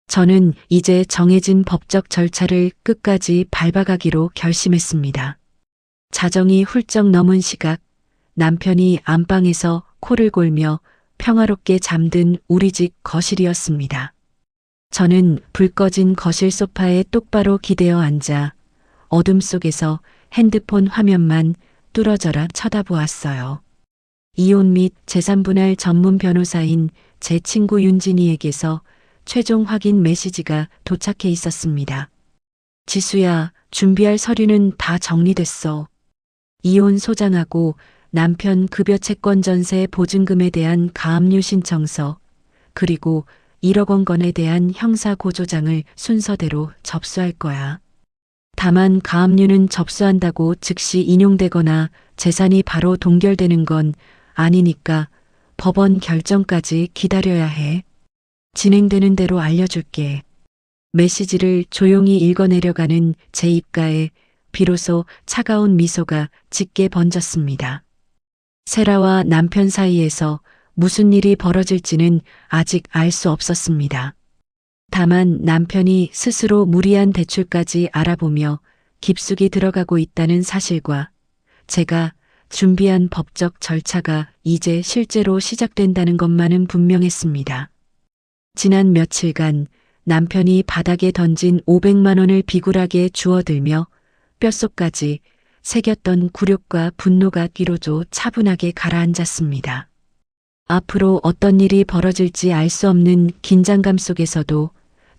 Speaker 2: 저는 이제 정해진 법적 절차를 끝까지 밟아가기로 결심했습니다. 자정이 훌쩍 넘은 시각, 남편이 안방에서 코를 골며 평화롭게 잠든 우리 집 거실이었습니다. 저는 불 꺼진 거실 소파에 똑바로 기대어 앉아 어둠 속에서 핸드폰 화면만 뚫어져라 쳐다보았어요. 이혼 및 재산분할 전문 변호사인 제 친구 윤진이에게서 최종 확인 메시지가 도착해 있었습니다. 지수야, 준비할 서류는 다 정리됐어. 이혼 소장하고 남편 급여 채권 전세 보증금에 대한 가압류 신청서, 그리고 1억 원건에 대한 형사 고조장을 순서대로 접수할 거야. 다만 가압류는 접수한다고 즉시 인용되거나 재산이 바로 동결되는 건 아니니까 법원 결정까지 기다려야 해. 진행되는 대로 알려줄게. 메시지를 조용히 읽어내려가는 제 입가에 비로소 차가운 미소가 짙게 번졌습니다. 세라와 남편 사이에서 무슨 일이 벌어질지는 아직 알 수 없었습니다. 다만 남편이 스스로 무리한 대출까지 알아보며 깊숙이 들어가고 있다는 사실과 제가 준비한 법적 절차가 이제 실제로 시작된다는 것만은 분명했습니다. 지난 며칠간 남편이 바닥에 던진 500만 원을 비굴하게 주워들며 뼛속까지 새겼던 굴욕과 분노가 끼로조 차분하게 가라앉았습니다. 앞으로 어떤 일이 벌어질지 알 수 없는 긴장감 속에서도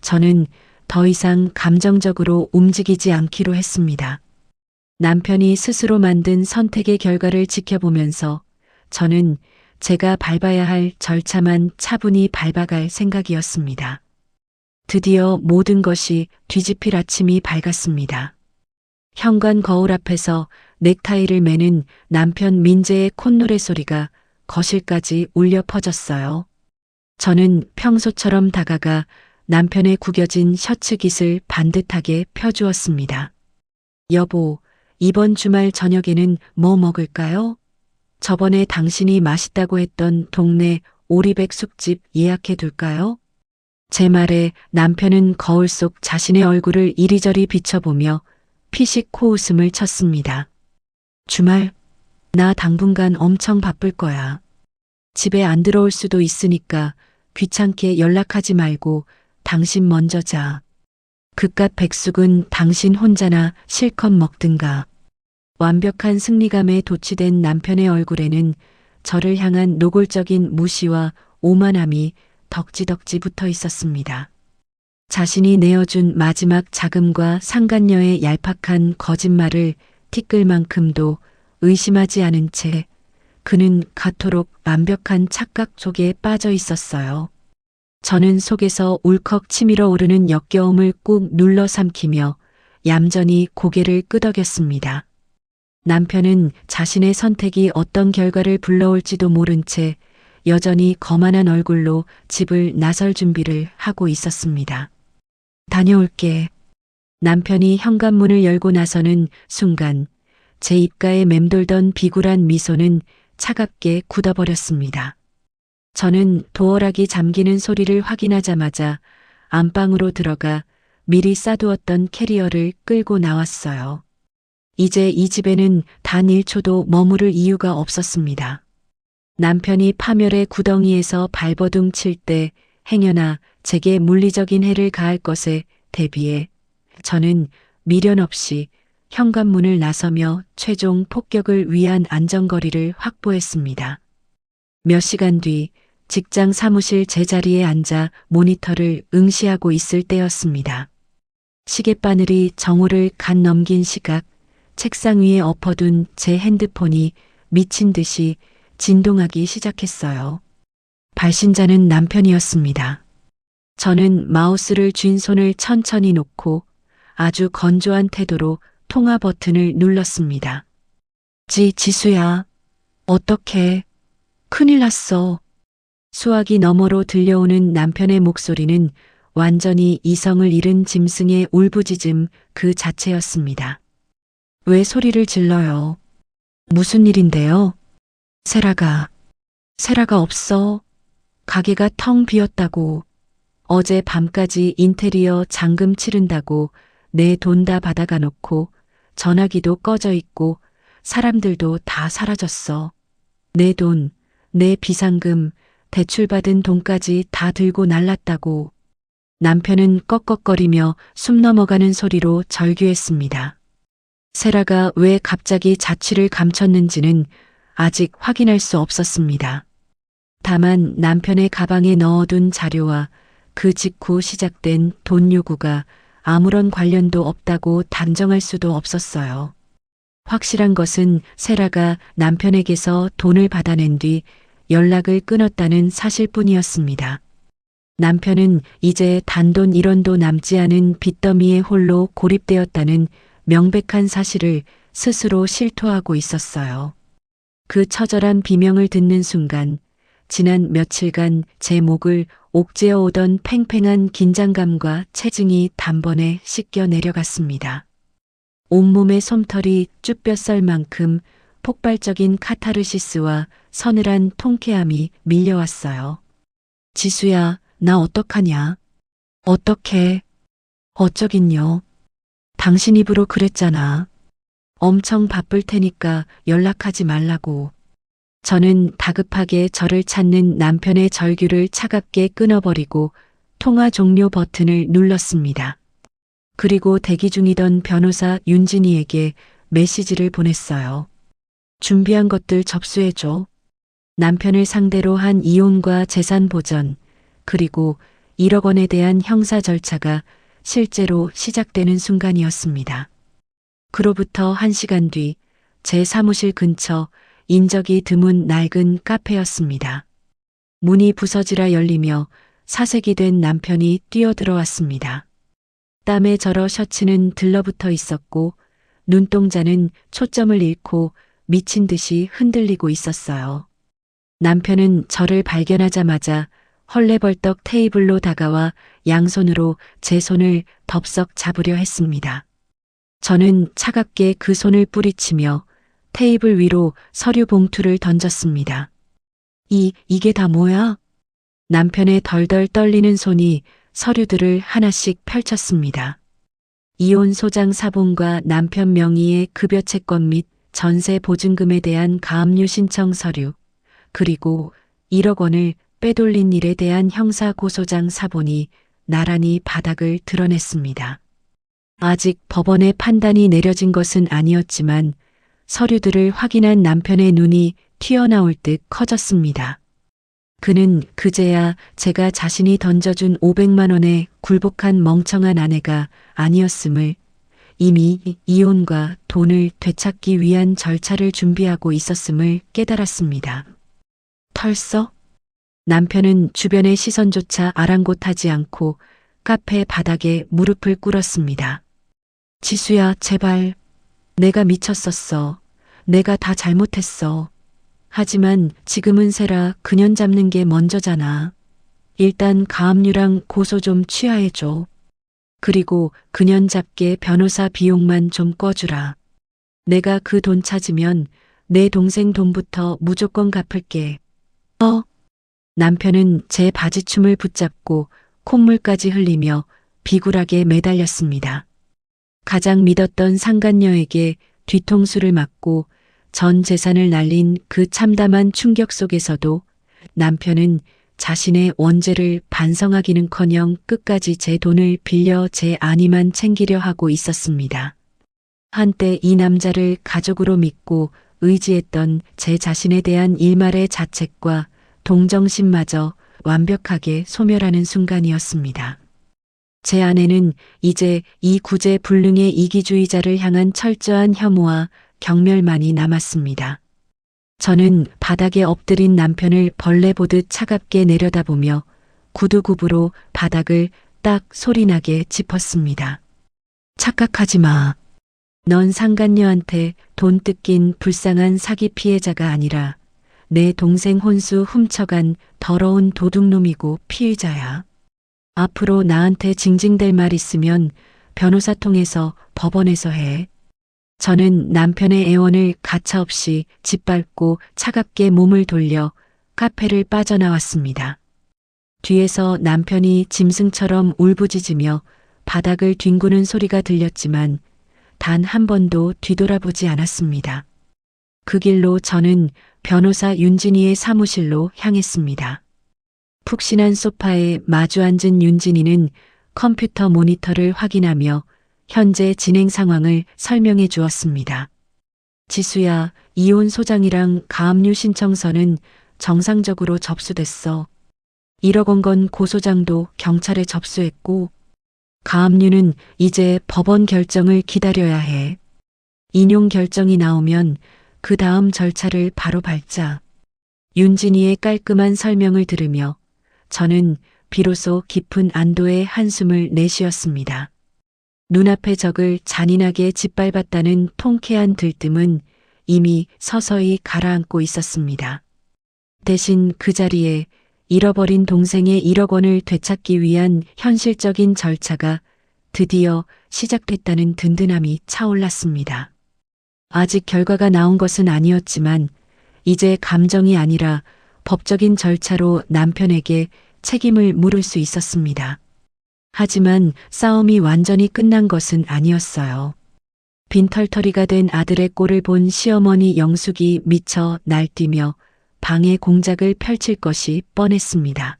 Speaker 2: 저는 더 이상 감정적으로 움직이지 않기로 했습니다. 남편이 스스로 만든 선택의 결과를 지켜보면서 저는 제가 밟아야 할 절차만 차분히 밟아갈 생각이었습니다. 드디어 모든 것이 뒤집힐 아침이 밝았습니다. 현관 거울 앞에서 넥타이를 매는 남편 민재의 콧노래 소리가 거실까지 울려 퍼졌어요. 저는 평소처럼 다가가 남편의 구겨진 셔츠 깃을 반듯하게 펴주었습니다. 여보, 이번 주말 저녁에는 뭐 먹을까요? 저번에 당신이 맛있다고 했던 동네 오리백 쑥집 예약해 둘까요? 제 말에 남편은 거울 속 자신의 얼굴을 이리저리 비춰보며 피식 코웃음을 쳤습니다. 주말? 나 당분간 엄청 바쁠 거야. 집에 안 들어올 수도 있으니까 귀찮게 연락하지 말고 당신 먼저 자. 그깟 백숙은 당신 혼자나 실컷 먹든가. 완벽한 승리감에 도취된 남편의 얼굴에는 저를 향한 노골적인 무시와 오만함이 덕지덕지 붙어 있었습니다. 자신이 내어준 마지막 자금과 상간녀의 얄팍한 거짓말을 티끌만큼도 의심하지 않은 채 그는 그토록 완벽한 착각 속에 빠져 있었어요. 저는 속에서 울컥 치밀어 오르는 역겨움을 꾹 눌러 삼키며 얌전히 고개를 끄덕였습니다. 남편은 자신의 선택이 어떤 결과를 불러올지도 모른 채 여전히 거만한 얼굴로 집을 나설 준비를 하고 있었습니다. 다녀올게. 남편이 현관문을 열고 나서는 순간 제 입가에 맴돌던 비굴한 미소는 차갑게 굳어버렸습니다. 저는 도어락이 잠기는 소리를 확인하자마자 안방으로 들어가 미리 싸두었던 캐리어를 끌고 나왔어요. 이제 이 집에는 단 1초도 머무를 이유가 없었습니다. 남편이 파멸의 구덩이에서 발버둥 칠 때 행여나 제게 물리적인 해를 가할 것에 대비해 저는 미련 없이 현관문을 나서며 최종 폭격을 위한 안전거리를 확보했습니다. 몇 시간 뒤 직장 사무실 제자리에 앉아 모니터를 응시하고 있을 때였습니다. 시계바늘이 정오를 갓 넘긴 시각, 책상 위에 엎어둔 제 핸드폰이 미친 듯이 진동하기 시작했어요. 발신자는 남편이었습니다. 저는 마우스를 쥔 손을 천천히 놓고 아주 건조한 태도로 통화 버튼을 눌렀습니다. 지수야. 어떡해. 큰일 났어. 수화기 너머로 들려오는 남편의 목소리는 완전히 이성을 잃은 짐승의 울부짖음 그 자체였습니다. 왜 소리를 질러요? 무슨 일인데요? 세라가 없어. 가게가 텅 비었다고. 어제 밤까지 인테리어 잔금 치른다고 내 돈 다 받아가 놓고 전화기도 꺼져 있고 사람들도 다 사라졌어. 내 돈, 내 비상금, 대출받은 돈까지 다 들고 날랐다고. 남편은 꺽꺽거리며 숨 넘어가는 소리로 절규했습니다. 세라가 왜 갑자기 자취를 감췄는지는 아직 확인할 수 없었습니다. 다만 남편의 가방에 넣어둔 자료와 그 직후 시작된 돈 요구가 아무런 관련도 없다고 단정할 수도 없었어요. 확실한 것은 세라가 남편에게서 돈을 받아낸 뒤 연락을 끊었다는 사실뿐이었습니다. 남편은 이제 단돈 1원도 남지 않은 빚더미에 홀로 고립되었다는 명백한 사실을 스스로 실토하고 있었어요. 그 처절한 비명을 듣는 순간 지난 며칠간 제 목을 옥죄어 오던 팽팽한 긴장감과 체증이 단번에 씻겨 내려갔습니다. 온몸의 솜털이 쭈뼛 만큼 폭발적인 카타르시스와 서늘한 통쾌함이 밀려왔어요. 지수야, 나 어떡하냐? 어떻게, 어쩌긴요. 당신 입으로 그랬잖아. 엄청 바쁠 테니까 연락하지 말라고. 저는 다급하게 저를 찾는 남편의 절규를 차갑게 끊어버리고 통화 종료 버튼을 눌렀습니다. 그리고 대기 중이던 변호사 윤진이에게 메시지를 보냈어요. 준비한 것들 접수해줘. 남편을 상대로 한 이혼과 재산 보전, 그리고 1억 원에 대한 형사 절차가 실제로 시작되는 순간이었습니다. 그로부터 1시간 뒤 제 사무실 근처 인적이 드문 낡은 카페였습니다. 문이 부서지라 열리며 사색이 된 남편이 뛰어들어왔습니다. 땀에 절어 셔츠는 들러붙어 있었고 눈동자는 초점을 잃고 미친 듯이 흔들리고 있었어요. 남편은 저를 발견하자마자 헐레벌떡 테이블로 다가와 양손으로 제 손을 덥석 잡으려 했습니다. 저는 차갑게 그 손을 뿌리치며 테이블 위로 서류 봉투를 던졌습니다. 이게 다 뭐야? 남편의 덜덜 떨리는 손이 서류들을 하나씩 펼쳤습니다. 이혼 소장 사본과 남편 명의의 급여 채권 및 전세 보증금에 대한 가압류 신청 서류, 그리고 1억 원을 빼돌린 일에 대한 형사 고소장 사본이 나란히 바닥을 드러냈습니다. 아직 법원의 판단이 내려진 것은 아니었지만 서류들을 확인한 남편의 눈이 튀어나올 듯 커졌습니다. 그는 그제야 제가 자신이 던져준 500만 원에 굴복한 멍청한 아내가 아니었음을, 이미 이혼과 돈을 되찾기 위한 절차를 준비하고 있었음을 깨달았습니다. 털썩? 남편은 주변의 시선조차 아랑곳하지 않고 카페 바닥에 무릎을 꿇었습니다. 지수야, 제발. 내가 미쳤었어. 내가 다 잘못했어. 하지만 지금은 세라 그년 잡는 게 먼저잖아. 일단 가압류랑 고소 좀 취하해줘. 그리고 그년 잡게 변호사 비용만 좀 꺼주라. 내가 그 돈 찾으면 내 동생 돈부터 무조건 갚을게. 남편은 제 바지춤을 붙잡고 콧물까지 흘리며 비굴하게 매달렸습니다. 가장 믿었던 상간녀에게 뒤통수를 맞고 전 재산을 날린 그 참담한 충격 속에서도 남편은 자신의 원죄를 반성하기는커녕 끝까지 제 돈을 빌려 제 안위만 챙기려 하고 있었습니다. 한때 이 남자를 가족으로 믿고 의지했던 제 자신에 대한 일말의 자책과 동정심마저 완벽하게 소멸하는 순간이었습니다. 제 안에는 이제 이 구제불능의 이기주의자를 향한 철저한 혐오와 경멸만이 남았습니다. 저는 바닥에 엎드린 남편을 벌레 보듯 차갑게 내려다보며 구두굽으로 바닥을 딱 소리나게 짚었습니다. 착각하지 마. 넌 상간녀한테 돈 뜯긴 불쌍한 사기 피해자가 아니라 내 동생 혼수 훔쳐간 더러운 도둑놈이고 피의자야. 앞으로 나한테 징징댈 말 있으면 변호사 통해서 법원에서 해. 저는 남편의 애원을 가차없이 짓밟고 차갑게 몸을 돌려 카페를 빠져나왔습니다. 뒤에서 남편이 짐승처럼 울부짖으며 바닥을 뒹구는 소리가 들렸지만 단 한 번도 뒤돌아보지 않았습니다. 그 길로 저는 변호사 윤진이의 사무실로 향했습니다. 푹신한 소파에 마주 앉은 윤진이는 컴퓨터 모니터를 확인하며 현재 진행 상황을 설명해 주었습니다. 지수야, 이혼 소장이랑 가압류 신청서는 정상적으로 접수됐어. 1억 원 건 고소장도 경찰에 접수했고, 가압류는 이제 법원 결정을 기다려야 해. 인용 결정이 나오면 그 다음 절차를 바로 밟자. 윤진이의 깔끔한 설명을 들으며 저는 비로소 깊은 안도의 한숨을 내쉬었습니다. 눈앞의 적을 잔인하게 짓밟았다는 통쾌한 들뜸은 이미 서서히 가라앉고 있었습니다. 대신 그 자리에 잃어버린 동생의 1억 원을 되찾기 위한 현실적인 절차가 드디어 시작됐다는 든든함이 차올랐습니다. 아직 결과가 나온 것은 아니었지만 이제 감정이 아니라 법적인 절차로 남편에게 책임을 물을 수 있었습니다. 하지만 싸움이 완전히 끝난 것은 아니었어요. 빈털터리가 된 아들의 꼴을 본 시어머니 영숙이 미쳐 날뛰며 방해 공작을 펼칠 것이 뻔했습니다.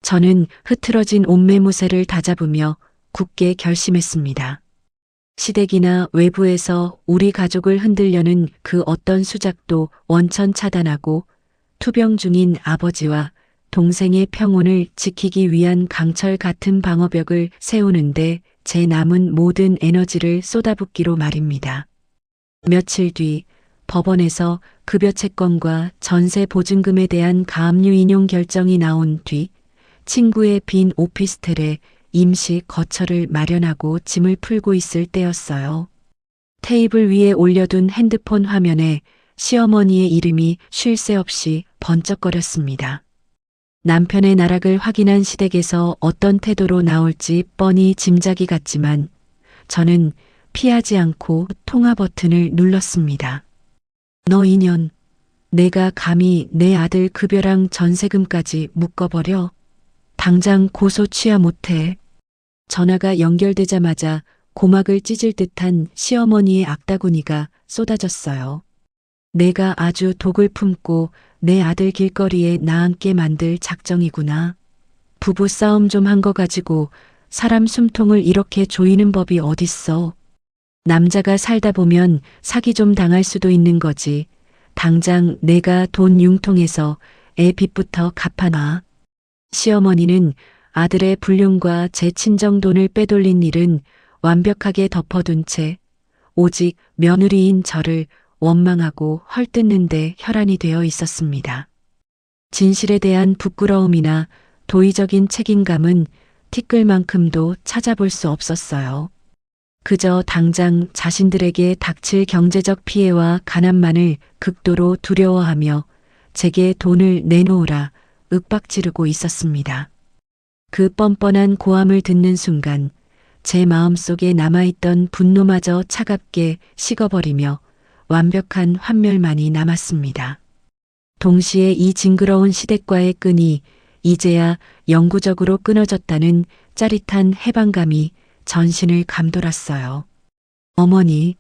Speaker 2: 저는 흐트러진 옷매무새를 다잡으며 굳게 결심했습니다. 시댁이나 외부에서 우리 가족을 흔들려는 그 어떤 수작도 원천 차단하고 투병 중인 아버지와 동생의 평온을 지키기 위한 강철 같은 방어벽을 세우는데 제 남은 모든 에너지를 쏟아붓기로 말입니다. 며칠 뒤 법원에서 급여 채권과 전세 보증금에 대한 가압류 인용 결정이 나온 뒤 친구의 빈 오피스텔에 임시 거처를 마련하고 짐을 풀고 있을 때였어요. 테이블 위에 올려둔 핸드폰 화면에 시어머니의 이름이 쉴 새 없이 번쩍거렸습니다. 남편의 나락을 확인한 시댁에서 어떤 태도로 나올지 뻔히 짐작이 갔지만 저는 피하지 않고 통화 버튼을 눌렀습니다. 너 인연, 내가 감히 내 아들 급여랑 전세금까지 묶어버려? 당장 고소 취하 못해. 전화가 연결되자마자 고막을 찢을 듯한 시어머니의 악다구니가 쏟아졌어요. 내가 아주 독을 품고 내 아들 길거리에 나앉게 만들 작정이구나. 부부 싸움 좀 한 거 가지고 사람 숨통을 이렇게 조이는 법이 어딨어. 남자가 살다 보면 사기 좀 당할 수도 있는 거지. 당장 내가 돈 융통해서 애 빚부터 갚아놔. 시어머니는 아들의 불륜과 제 친정 돈을 빼돌린 일은 완벽하게 덮어둔 채 오직 며느리인 저를 원망하고 헐뜯는데 혈안이 되어 있었습니다. 진실에 대한 부끄러움이나 도의적인 책임감은 티끌만큼도 찾아볼 수 없었어요. 그저 당장 자신들에게 닥칠 경제적 피해와 가난만을 극도로 두려워하며 제게 돈을 내놓으라 윽박지르고 있었습니다. 그 뻔뻔한 고함을 듣는 순간 제 마음속에 남아있던 분노마저 차갑게 식어버리며 완벽한 환멸만이 남았습니다. 동시에 이 징그러운 시댁과의 끈이 이제야 영구적으로 끊어졌다는 짜릿한 해방감이 전신을 감돌았어요. 어머니,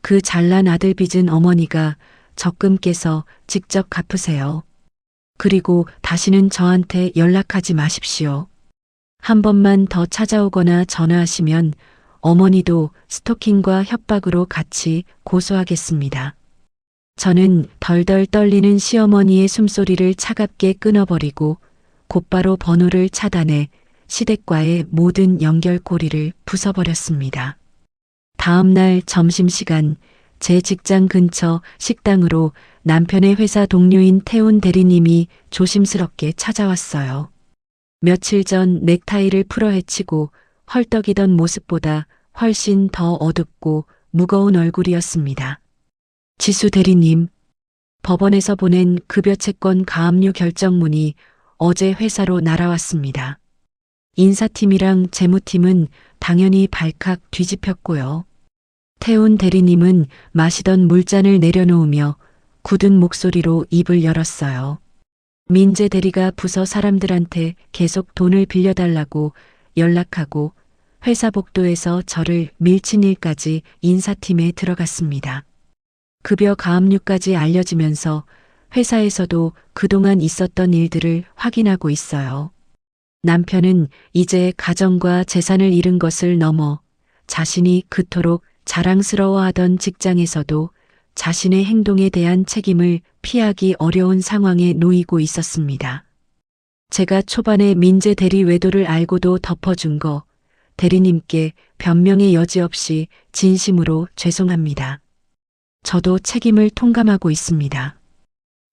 Speaker 2: 그 잘난 아들 빚은 어머니가 적금께서 직접 갚으세요. 그리고 다시는 저한테 연락하지 마십시오. 한 번만 더 찾아오거나 전화하시면 어머니도 스토킹과 협박으로 같이 고소하겠습니다. 저는 덜덜 떨리는 시어머니의 숨소리를 차갑게 끊어버리고 곧바로 번호를 차단해 시댁과의 모든 연결고리를 부숴버렸습니다. 다음 날 점심시간 제 직장 근처 식당으로 남편의 회사 동료인 태훈 대리님이 조심스럽게 찾아왔어요. 며칠 전 넥타이를 풀어 헤치고 헐떡이던 모습보다 훨씬 더 어둡고 무거운 얼굴이었습니다. 지수 대리님, 법원에서 보낸 급여 채권 가압류 결정문이 어제 회사로 날아왔습니다. 인사팀이랑 재무팀은 당연히 발칵 뒤집혔고요. 태훈 대리님은 마시던 물잔을 내려놓으며 굳은 목소리로 입을 열었어요. 민재 대리가 부서 사람들한테 계속 돈을 빌려달라고 연락하고 회사 복도에서 저를 밀친 일까지 인사팀에 들어갔습니다. 급여 가압류까지 알려지면서 회사에서도 그동안 있었던 일들을 확인하고 있어요. 남편은 이제 가정과 재산을 잃은 것을 넘어 자신이 그토록 자랑스러워하던 직장에서도 자신의 행동에 대한 책임을 피하기 어려운 상황에 놓이고 있었습니다. 제가 초반에 민재 대리 외도를 알고도 덮어준 거 대리님께 변명의 여지 없이 진심으로 죄송합니다. 저도 책임을 통감하고 있습니다.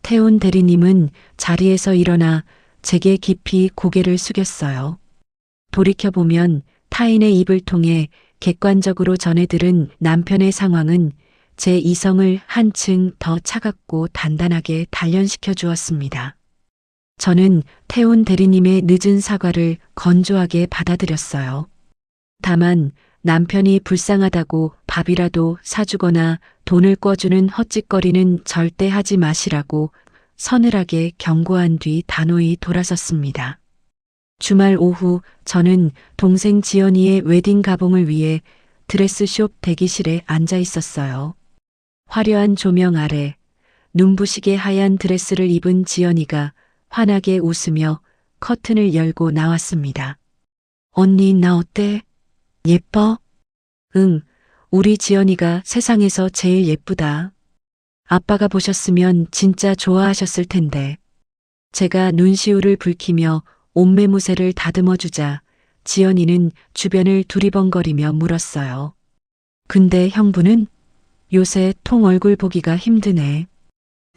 Speaker 2: 태훈 대리님은 자리에서 일어나 제게 깊이 고개를 숙였어요. 돌이켜보면 타인의 입을 통해 객관적으로 전해들은 남편의 상황은 제 이성을 한층 더 차갑고 단단하게 단련시켜 주었습니다. 저는 태훈 대리님의 늦은 사과를 건조하게 받아들였어요. 다만 남편이 불쌍하다고 밥이라도 사주거나 돈을 꿔주는 헛짓거리는 절대 하지 마시라고 서늘하게 경고한 뒤 단호히 돌아섰습니다. 주말 오후 저는 동생 지연이의 웨딩 가봉을 위해 드레스숍 대기실에 앉아 있었어요. 화려한 조명 아래 눈부시게 하얀 드레스를 입은 지연이가 환하게 웃으며 커튼을 열고 나왔습니다. 언니, 나 어때? 예뻐? 응, 우리 지연이가 세상에서 제일 예쁘다. 아빠가 보셨으면 진짜 좋아하셨을 텐데. 제가 눈시울을 붉히며 옷매무새를 다듬어 주자 지연이는 주변을 두리번거리며 물었어요. 근데 형부는? 요새 통 얼굴 보기가 힘드네.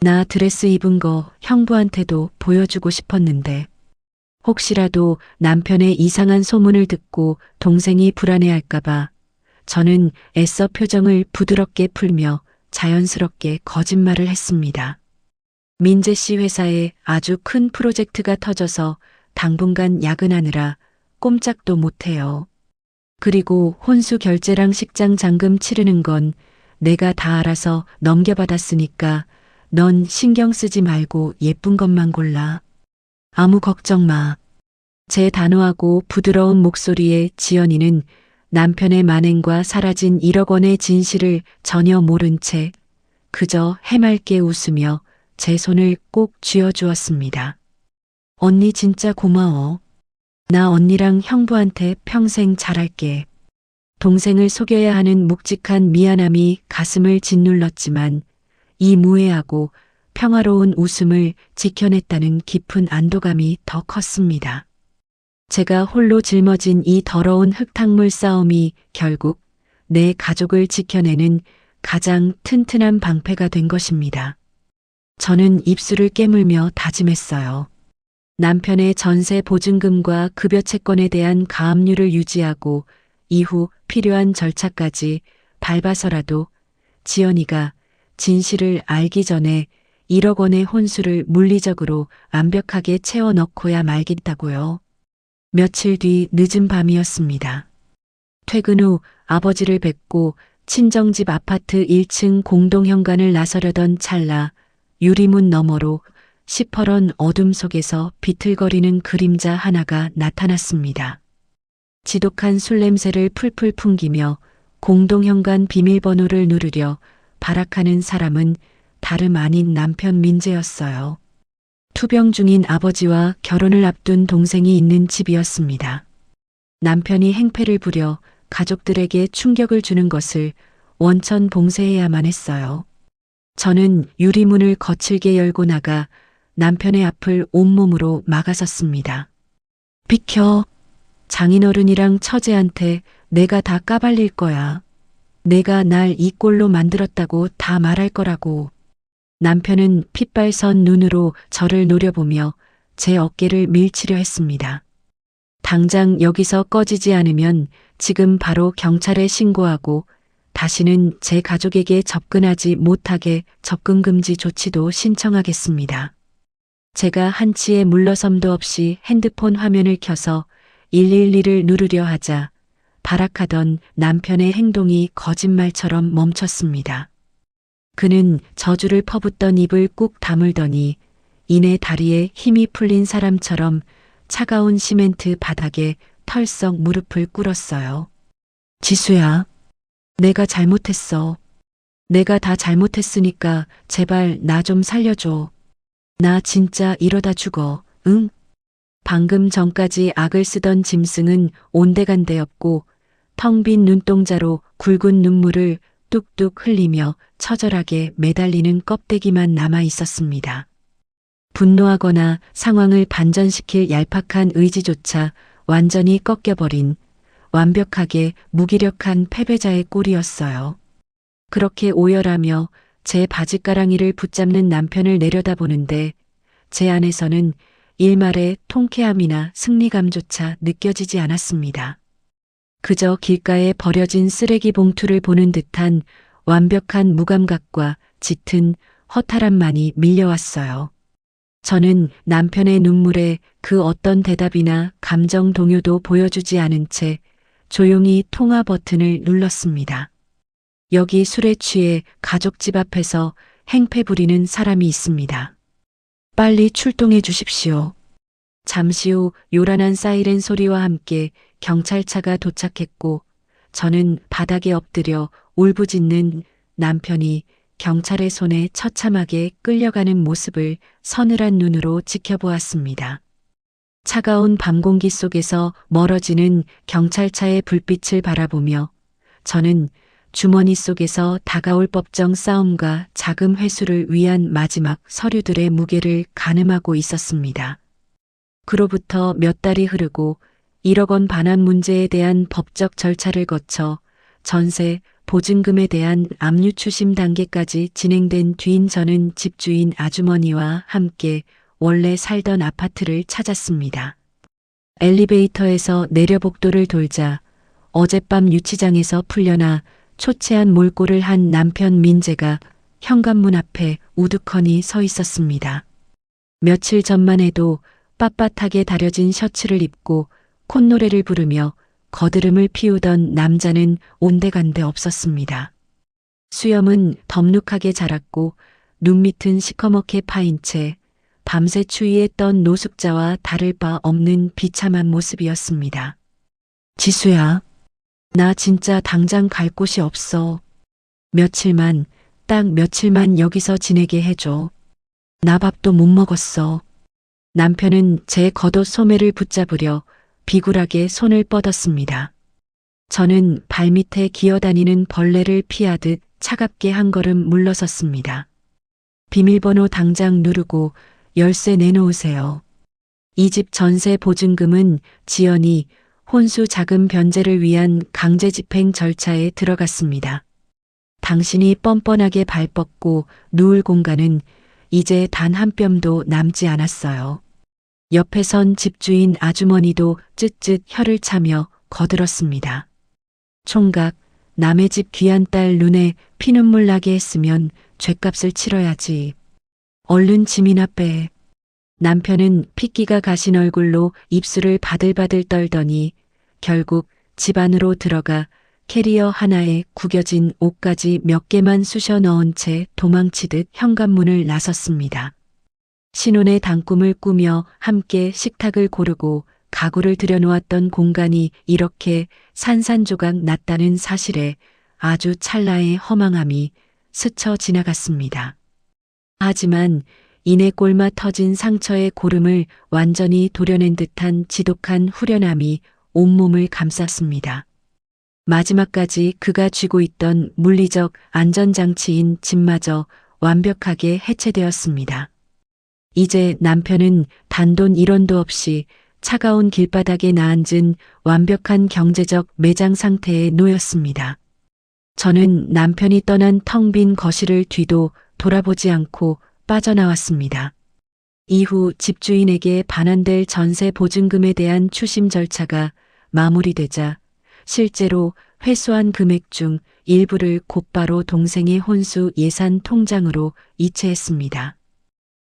Speaker 2: 나 드레스 입은 거 형부한테도 보여주고 싶었는데. 혹시라도 남편의 이상한 소문을 듣고 동생이 불안해할까봐 저는 애써 표정을 부드럽게 풀며 자연스럽게 거짓말을 했습니다. 민재 씨 회사에 아주 큰 프로젝트가 터져서 당분간 야근하느라 꼼짝도 못해요. 그리고 혼수 결제랑 식장 잔금 치르는 건 내가 다 알아서 넘겨받았으니까 넌 신경 쓰지 말고 예쁜 것만 골라. 아무 걱정 마. 제 단호하고 부드러운 목소리에 지연이는 남편의 만행과 사라진 1억 원의 진실을 전혀 모른 채 그저 해맑게 웃으며 제 손을 꼭 쥐어주었습니다. 언니 진짜 고마워. 나 언니랑 형부한테 평생 잘할게. 동생을 속여야 하는 묵직한 미안함이 가슴을 짓눌렀지만 이 무해하고 평화로운 웃음을 지켜냈다는 깊은 안도감이 더 컸습니다. 제가 홀로 짊어진 이 더러운 흙탕물 싸움이 결국 내 가족을 지켜내는 가장 튼튼한 방패가 된 것입니다. 저는 입술을 깨물며 다짐했어요. 남편의 전세 보증금과 급여 채권에 대한 가압류를 유지하고 이후 필요한 절차까지 밟아서라도 지연이가 진실을 알기 전에 1억 원의 혼수를 물리적으로 완벽하게 채워 넣고야 말겠다고요. 며칠 뒤 늦은 밤이었습니다. 퇴근 후 아버지를 뵙고 친정집 아파트 1층 공동현관을 나서려던 찰나 유리문 너머로 시퍼런 어둠 속에서 비틀거리는 그림자 하나가 나타났습니다. 지독한 술 냄새를 풀풀 풍기며 공동현관 비밀번호를 누르려 발악하는 사람은 다름 아닌 남편 민재였어요. 투병 중인 아버지와 결혼을 앞둔 동생이 있는 집이었습니다. 남편이 행패를 부려 가족들에게 충격을 주는 것을 원천 봉쇄해야만 했어요. 저는 유리문을 거칠게 열고 나가 남편의 앞을 온몸으로 막아섰습니다. 비켜. 장인어른이랑 처제한테 내가 다 까발릴 거야. 내가 날 이 꼴로 만들었다고 다 말할 거라고. 남편은 핏발선 눈으로 저를 노려보며 제 어깨를 밀치려 했습니다. 당장 여기서 꺼지지 않으면 지금 바로 경찰에 신고하고 다시는 제 가족에게 접근하지 못하게 접근금지 조치도 신청하겠습니다. 제가 한치의 물러섬도 없이 핸드폰 화면을 켜서 112를 누르려 하자 발악하던 남편의 행동이 거짓말처럼 멈췄습니다. 그는 저주를 퍼붓던 입을 꾹 다물더니 이내 다리에 힘이 풀린 사람처럼 차가운 시멘트 바닥에 털썩 무릎을 꿇었어요. 지수야, 내가 잘못했어. 내가 다 잘못했으니까 제발 나 좀 살려줘. 나 진짜 이러다 죽어, 응? 방금 전까지 악을 쓰던 짐승은 온데간데 없고 텅 빈 눈동자로 굵은 눈물을 뚝뚝 흘리며 처절하게 매달리는 껍데기만 남아 있었습니다. 분노하거나 상황을 반전시킬 얄팍한 의지조차 완전히 꺾여버린 완벽하게 무기력한 패배자의 꼴이었어요. 그렇게 오열하며 제 바짓가랑이를 붙잡는 남편을 내려다보는데 제 안에서는 일말의 통쾌함이나 승리감조차 느껴지지 않았습니다. 그저 길가에 버려진 쓰레기 봉투를 보는 듯한 완벽한 무감각과 짙은 허탈함만이 밀려왔어요. 저는 남편의 눈물에 그 어떤 대답이나 감정 동요도 보여주지 않은 채 조용히 통화 버튼을 눌렀습니다. 여기 술에 취해 가족집 앞에서 행패 부리는 사람이 있습니다. 빨리 출동해 주십시오. 잠시 후 요란한 사이렌 소리와 함께 경찰차가 도착했고 저는 바닥에 엎드려 울부짖는 남편이 경찰의 손에 처참하게 끌려가는 모습을 서늘한 눈으로 지켜보았습니다. 차가운 밤 공기 속에서 멀어지는 경찰차의 불빛을 바라보며 저는 주머니 속에서 다가올 법정 싸움과 자금 회수를 위한 마지막 서류들의 무게를 가늠하고 있었습니다. 그로부터 몇 달이 흐르고 1억 원 반환 문제에 대한 법적 절차를 거쳐 전세, 보증금에 대한 압류 추심 단계까지 진행된 뒤인 저는 집주인 아주머니와 함께 원래 살던 아파트를 찾았습니다. 엘리베이터에서 내려 복도를 돌자 어젯밤 유치장에서 풀려나 초췌한 몰골을 한 남편 민재가 현관문 앞에 우두커니 서 있었습니다. 며칠 전만 해도 빳빳하게 다려진 셔츠를 입고 콧노래를 부르며 거드름을 피우던 남자는 온데간데 없었습니다. 수염은 덥룩하게 자랐고 눈 밑은 시커멓게 파인 채 밤새 추위에 떤 노숙자와 다를 바 없는 비참한 모습이었습니다. 지수야, 나 진짜 당장 갈 곳이 없어. 며칠만, 딱 며칠만 여기서 지내게 해줘. 나 밥도 못 먹었어. 남편은 제 겉옷 소매를 붙잡으려 비굴하게 손을 뻗었습니다. 저는 발밑에 기어다니는 벌레를 피하듯 차갑게 한 걸음 물러섰습니다. 비밀번호 당장 누르고 열쇠 내놓으세요. 이 집 전세 보증금은 지연이 혼수 자금 변제를 위한 강제 집행 절차에 들어갔습니다. 당신이 뻔뻔하게 발 뻗고 누울 공간은 이제 단 한 뼘도 남지 않았어요. 옆에 선 집주인 아주머니도 쯧쯧 혀를 차며 거들었습니다. 총각, 남의 집 귀한 딸 눈에 피눈물 나게 했으면 죗값을 치러야지. 얼른 짐이나 빼. 남편은 핏기가 가신 얼굴로 입술을 바들바들 떨더니 결국 집 안으로 들어가 캐리어 하나에 구겨진 옷까지 몇 개만 쑤셔 넣은 채 도망치듯 현관문을 나섰습니다. 신혼의 단꿈을 꾸며 함께 식탁을 고르고 가구를 들여놓았던 공간이 이렇게 산산조각 났다는 사실에 아주 찰나의 허망함이 스쳐 지나갔습니다. 하지만 이내 꼴마 터진 상처의 고름을 완전히 도려낸 듯한 지독한 후련함이 온몸을 감쌌습니다. 마지막까지 그가 쥐고 있던 물리적 안전장치인 집마저 완벽하게 해체되었습니다. 이제 남편은 단돈 1원도 없이 차가운 길바닥에 나앉은 완벽한 경제적 매장 상태에 놓였습니다. 저는 남편이 떠난 텅 빈 거실을 뒤도 돌아보지 않고 빠져나왔습니다. 이후 집주인에게 반환될 전세 보증금에 대한 추심 절차가 마무리되자 실제로 회수한 금액 중 일부를 곧바로 동생의 혼수 예산 통장으로 이체했습니다.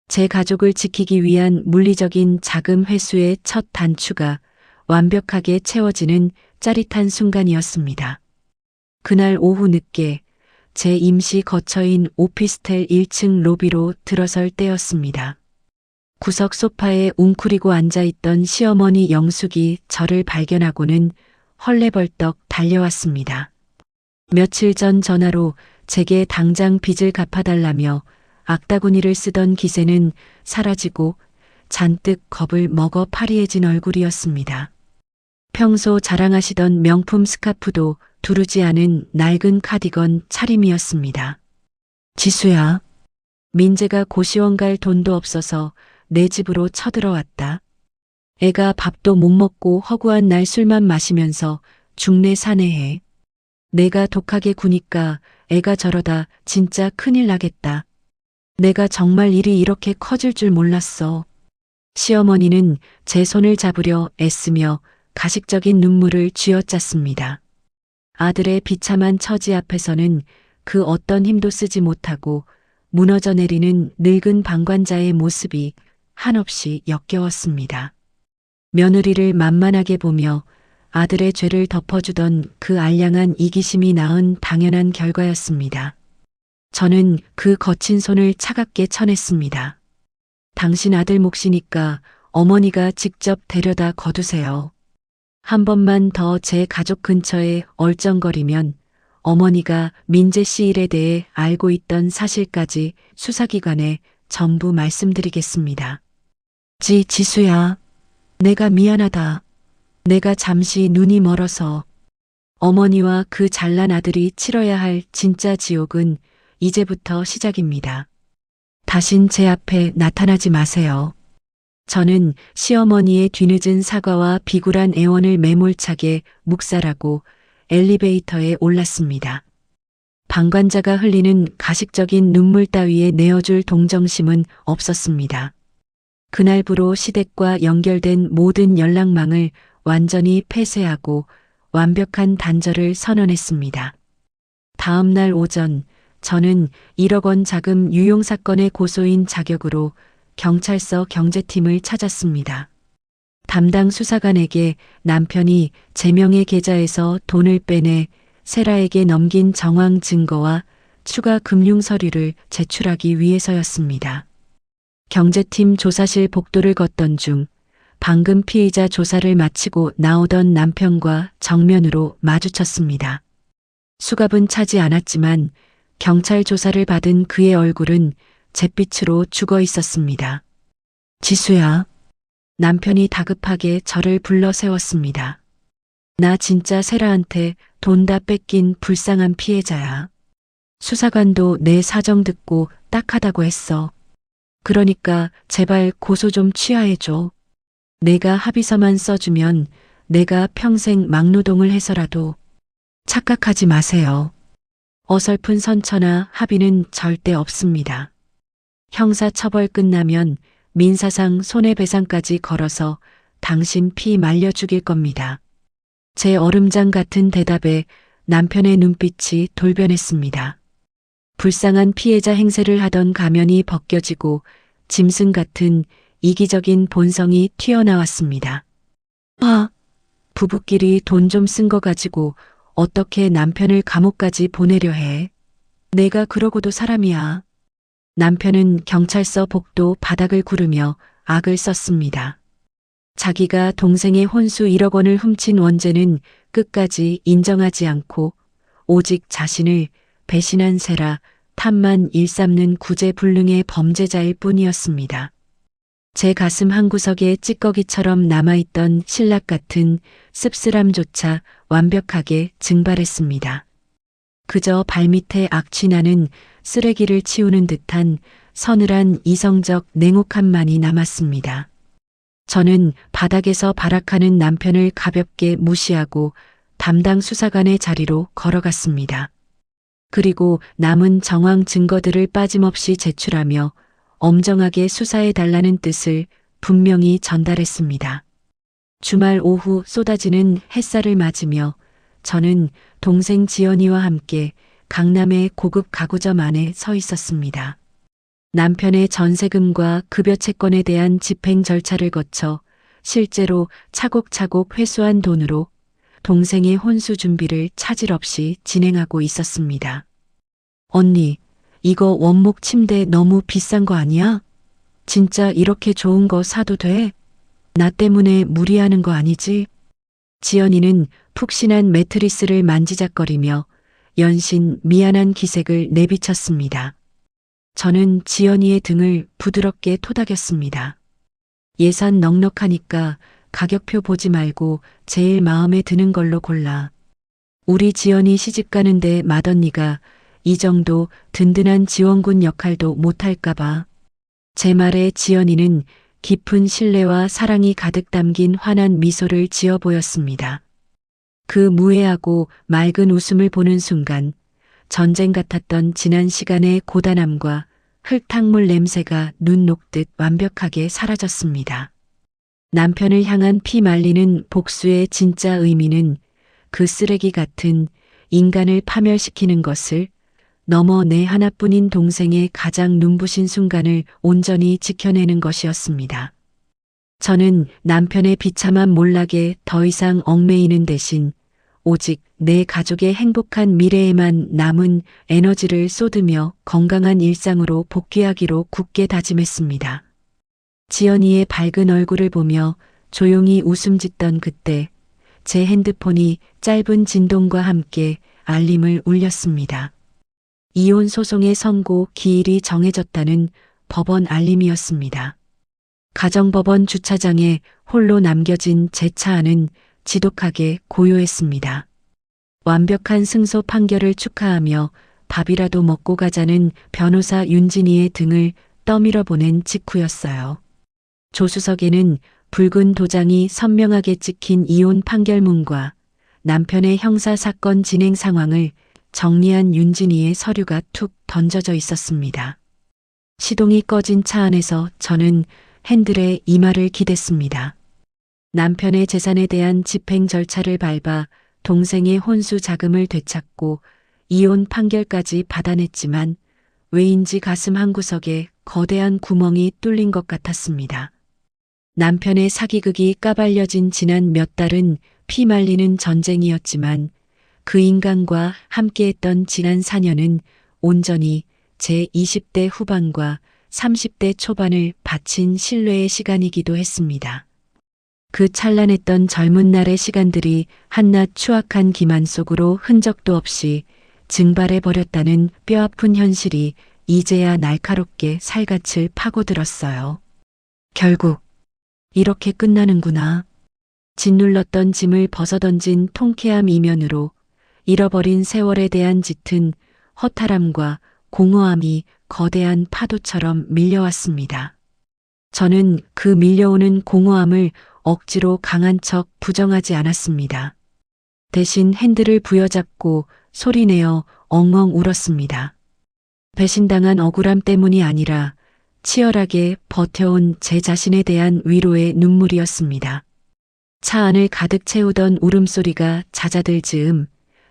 Speaker 2: 제 가족을 지키기 위한 물리적인 자금 회수의 첫 단추가 완벽하게 채워지는 짜릿한 순간이었습니다. 그날 오후 늦게 제 임시 거처인 오피스텔 1층 로비로 들어설 때였습니다. 구석 소파에 웅크리고 앉아있던 시어머니 영숙이 저를 발견하고는 헐레벌떡 달려왔습니다. 며칠 전 전화로 제게 당장 빚을 갚아달라며 악다구니를 쓰던 기세는 사라지고 잔뜩 겁을 먹어 파리해진 얼굴이었습니다. 평소 자랑하시던 명품 스카프도 두르지 않은 낡은 카디건 차림이었습니다. 지수야, 민재가 고시원 갈 돈도 없어서 내 집으로 쳐들어왔다. 애가 밥도 못 먹고 허구한 날 술만 마시면서 중내 사내해. 내가 독하게 구니까 애가 저러다 진짜 큰일 나겠다. 내가 정말 일이 이렇게 커질 줄 몰랐어. 시어머니는 제 손을 잡으려 애쓰며 가식적인 눈물을 쥐어짰습니다. 아들의 비참한 처지 앞에서는 그 어떤 힘도 쓰지 못하고 무너져 내리는 늙은 방관자의 모습이 한없이 역겨웠습니다. 며느리를 만만하게 보며 아들의 죄를 덮어주던 그 알량한 이기심이 낳은 당연한 결과였습니다. 저는 그 거친 손을 차갑게 쳐냈습니다. 당신 아들 몫이니까 어머니가 직접 데려다 거두세요. 한 번만 더 제 가족 근처에 얼쩡거리면 어머니가 민재 씨 일에 대해 알고 있던 사실까지 수사기관에 전부 말씀드리겠습니다. 지수야, 내가 미안하다. 내가 잠시 눈이 멀어서. 어머니와 그 잘난 아들이 치러야 할 진짜 지옥은 이제부터 시작입니다. 다신 제 앞에 나타나지 마세요. 저는 시어머니의 뒤늦은 사과와 비굴한 애원을 매몰차게 묵살하고 엘리베이터에 올랐습니다. 방관자가 흘리는 가식적인 눈물 따위에 내어줄 동정심은 없었습니다. 그날부로 시댁과 연결된 모든 연락망을 완전히 폐쇄하고 완벽한 단절을 선언했습니다. 다음 날 오전 저는 1억 원 자금 유용 사건의 고소인 자격으로 경찰서 경제팀을 찾았습니다. 담당 수사관에게 남편이 제 명의 계좌에서 돈을 빼내 세라에게 넘긴 정황 증거와 추가 금융 서류를 제출하기 위해서였습니다. 경제팀 조사실 복도를 걷던 중 방금 피의자 조사를 마치고 나오던 남편과 정면으로 마주쳤습니다. 수갑은 차지 않았지만 경찰 조사를 받은 그의 얼굴은 잿빛으로 죽어 있었습니다. 지수야. 남편이 다급하게 저를 불러 세웠습니다. 나 진짜 세라한테 돈 다 뺏긴 불쌍한 피해자야. 수사관도 내 사정 듣고 딱하다고 했어. 그러니까 제발 고소 좀 취하해줘. 내가 합의서만 써주면 내가 평생 막노동을 해서라도. 착각하지 마세요. 어설픈 선처나 합의는 절대 없습니다. 형사처벌 끝나면 민사상 손해배상까지 걸어서 당신 피 말려 죽일 겁니다. 제 얼음장 같은 대답에 남편의 눈빛이 돌변했습니다. 불쌍한 피해자 행세를 하던 가면이 벗겨지고 짐승 같은 이기적인 본성이 튀어나왔습니다. 부부끼리 돈 좀 쓴 거 가지고 어떻게 남편을 감옥까지 보내려 해. 내가 그러고도 사람이야. 남편은 경찰서 복도 바닥을 구르며 악을 썼습니다. 자기가 동생의 혼수 1억 원을 훔친 원죄는 끝까지 인정하지 않고 오직 자신을 배신한 세라 탐만 일삼는 구제불능의 범죄자일 뿐이었습니다. 제 가슴 한구석에 찌꺼기처럼 남아있던 신락 같은 씁쓸함조차 완벽하게 증발했습니다. 그저 발밑에 악취나는 쓰레기를 치우는 듯한 서늘한 이성적 냉혹함만이 남았습니다. 저는 바닥에서 발악하는 남편을 가볍게 무시하고 담당 수사관의 자리로 걸어갔습니다. 그리고 남은 정황 증거들을 빠짐없이 제출하며 엄정하게 수사해달라는 뜻을 분명히 전달했습니다. 주말 오후 쏟아지는 햇살을 맞으며 저는 동생 지연이와 함께 강남의 고급 가구점 안에 서 있었습니다. 남편의 전세금과 급여 채권에 대한 집행 절차를 거쳐 실제로 차곡차곡 회수한 돈으로 동생의 혼수 준비를 차질 없이 진행하고 있었습니다. 언니, 이거 원목 침대 너무 비싼 거 아니야? 진짜 이렇게 좋은 거 사도 돼? 나 때문에 무리하는 거 아니지? 지연이는 푹신한 매트리스를 만지작거리며 연신 미안한 기색을 내비쳤습니다. 저는 지연이의 등을 부드럽게 토닥였습니다. 예산 넉넉하니까 가격표 보지 말고 제일 마음에 드는 걸로 골라. 우리 지연이 시집 가는데 맏언니가 이 정도 든든한 지원군 역할도 못할까봐. 제 말에 지연이는 깊은 신뢰와 사랑이 가득 담긴 환한 미소를 지어 보였습니다. 그 무해하고 맑은 웃음을 보는 순간 전쟁 같았던 지난 시간의 고단함과 흙탕물 냄새가 눈 녹듯 완벽하게 사라졌습니다. 남편을 향한 피 말리는 복수의 진짜 의미는 그 쓰레기 같은 인간을 파멸시키는 것을 넘어 내 하나뿐인 동생의 가장 눈부신 순간을 온전히 지켜내는 것이었습니다. 저는 남편의 비참한 몰락에 더 이상 얽매이는 대신 오직 내 가족의 행복한 미래에만 남은 에너지를 쏟으며 건강한 일상으로 복귀하기로 굳게 다짐했습니다. 지연이의 밝은 얼굴을 보며 조용히 웃음 짓던 그때 제 핸드폰이 짧은 진동과 함께 알림을 울렸습니다. 이혼 소송의 선고 기일이 정해졌다는 법원 알림이었습니다. 가정법원 주차장에 홀로 남겨진 제 차 안은 지독하게 고요했습니다. 완벽한 승소 판결을 축하하며 밥이라도 먹고 가자는 변호사 윤진이의 등을 떠밀어 보낸 직후였어요. 조수석에는 붉은 도장이 선명하게 찍힌 이혼 판결문과 남편의 형사사건 진행 상황을 정리한 윤진이의 서류가 툭 던져져 있었습니다. 시동이 꺼진 차 안에서 저는 핸들에 이마를 기댔습니다. 남편의 재산에 대한 집행 절차를 밟아 동생의 혼수 자금을 되찾고 이혼 판결까지 받아냈지만 왜인지 가슴 한구석에 거대한 구멍이 뚫린 것 같았습니다. 남편의 사기극이 까발려진 지난 몇 달은 피말리는 전쟁이었지만 그 인간과 함께했던 지난 4년은 온전히 제 20대 후반과 30대 초반을 바친 신뢰의 시간이기도 했습니다. 그 찬란했던 젊은 날의 시간들이 한낱 추악한 기만 속으로 흔적도 없이 증발해 버렸다는 뼈아픈 현실이 이제야 날카롭게 살갗을 파고들었어요. 결국 이렇게 끝나는구나. 짓눌렀던 짐을 벗어던진 통쾌함 이면으로 잃어버린 세월에 대한 짙은 허탈함과 공허함이 거대한 파도처럼 밀려왔습니다. 저는 그 밀려오는 공허함을 억지로 강한 척 부정하지 않았습니다. 대신 핸들을 부여잡고 소리내어 엉엉 울었습니다. 배신당한 억울함 때문이 아니라 치열하게 버텨온 제 자신에 대한 위로의 눈물이었습니다. 차 안을 가득 채우던 울음소리가 잦아들 즈음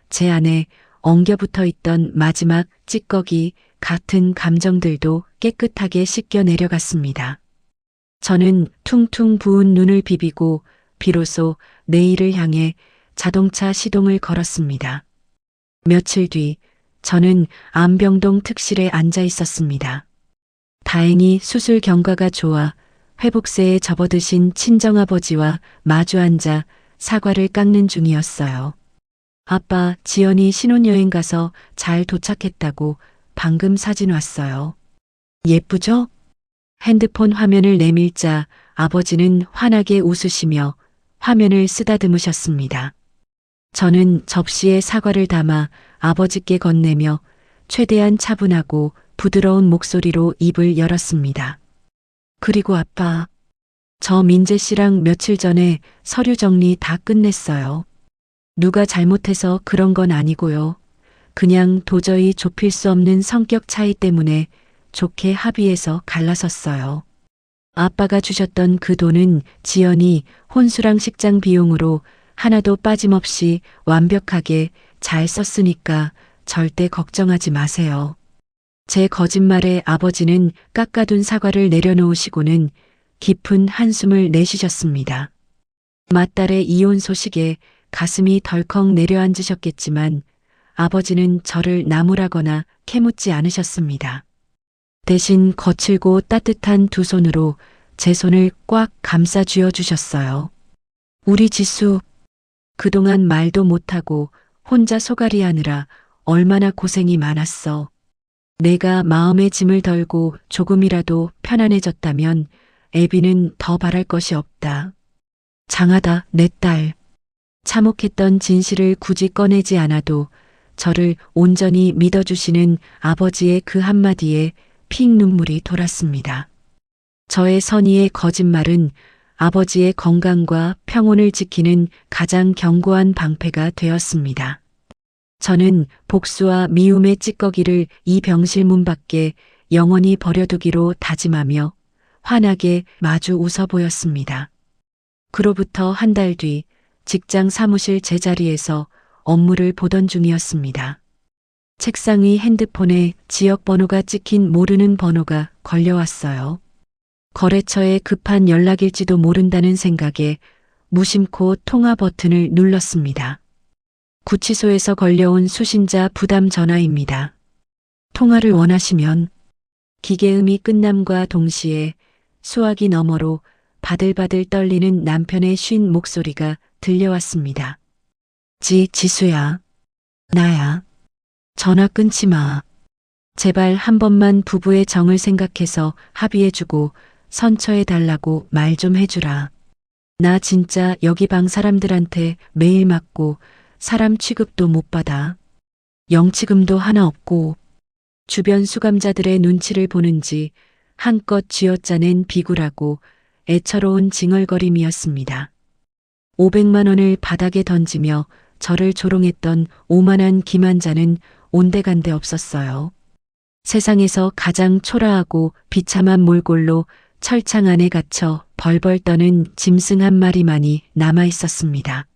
Speaker 2: 제 안에 엉겨붙어 있던 마지막 찌꺼기 같은 감정들도 깨끗하게 씻겨 내려갔습니다. 저는 퉁퉁 부은 눈을 비비고 비로소 내일을 향해 자동차 시동을 걸었습니다. 며칠 뒤 저는 안병동 특실에 앉아 있었습니다. 다행히 수술 경과가 좋아 회복세에 접어드신 친정아버지와 마주 앉아 사과를 깎는 중이었어요. 아빠, 지연이 신혼여행 가서 잘 도착했다고 방금 사진 왔어요. 예쁘죠? 핸드폰 화면을 내밀자 아버지는 환하게 웃으시며 화면을 쓰다듬으셨습니다. 저는 접시에 사과를 담아 아버지께 건네며 최대한 차분하고 부드러운 목소리로 입을 열었습니다. 그리고 아빠, 저 민재 씨랑 며칠 전에 서류 정리 다 끝냈어요. 누가 잘못해서 그런 건 아니고요. 그냥 도저히 좁힐 수 없는 성격 차이 때문에 좋게 합의해서 갈라섰어요. 아빠가 주셨던 그 돈은 지연이 혼수랑 식장 비용으로 하나도 빠짐없이 완벽하게 잘 썼으니까 절대 걱정하지 마세요. 제 거짓말에 아버지는 깎아둔 사과를 내려놓으시고는 깊은 한숨을 내쉬셨습니다. 맏딸의 이혼 소식에 가슴이 덜컥 내려앉으셨겠지만 아버지는 저를 나무라거나 캐묻지 않으셨습니다. 대신 거칠고 따뜻한 두 손으로 제 손을 꽉 감싸 쥐어 주셨어요. 우리 지수, 그동안 말도 못하고 혼자 소갈이하느라 얼마나 고생이 많았어. 내가 마음의 짐을 덜고 조금이라도 편안해졌다면 애비는 더 바랄 것이 없다. 장하다, 내 딸. 참혹했던 진실을 굳이 꺼내지 않아도 저를 온전히 믿어주시는 아버지의 그 한마디에 픽 눈물이 돌았습니다. 저의 선의의 거짓말은 아버지의 건강과 평온을 지키는 가장 견고한 방패가 되었습니다. 저는 복수와 미움의 찌꺼기를 이 병실 문 밖에 영원히 버려두기로 다짐하며 환하게 마주 웃어 보였습니다. 그로부터 한 달 뒤 직장 사무실 제자리에서 업무를 보던 중이었습니다. 책상 위 핸드폰에 지역 번호가 찍힌 모르는 번호가 걸려왔어요. 거래처에 급한 연락일지도 모른다는 생각에 무심코 통화 버튼을 눌렀습니다. 구치소에서 걸려온 수신자 부담 전화입니다. 통화를 원하시면 기계음이 끝남과 동시에 수화기 너머로 바들바들 떨리는 남편의 쉰 목소리가 들려왔습니다. 지수야. 나야. 전화 끊지 마. 제발 한 번만 부부의 정을 생각해서 합의해주고 선처해달라고 말 좀 해주라. 나 진짜 여기 방 사람들한테 매일 맞고 사람 취급도 못 받아. 영치금도 하나 없고 주변 수감자들의 눈치를 보는지 한껏 쥐어짜낸 비굴하고 애처로운 징얼거림이었습니다. 500만 원을 바닥에 던지며 저를 조롱했던 오만한 기만자는 온데간데 없었어요. 세상에서 가장 초라하고 비참한 몰골로 철창 안에 갇혀 벌벌 떠는 짐승 한 마리만이 남아 있었습니다.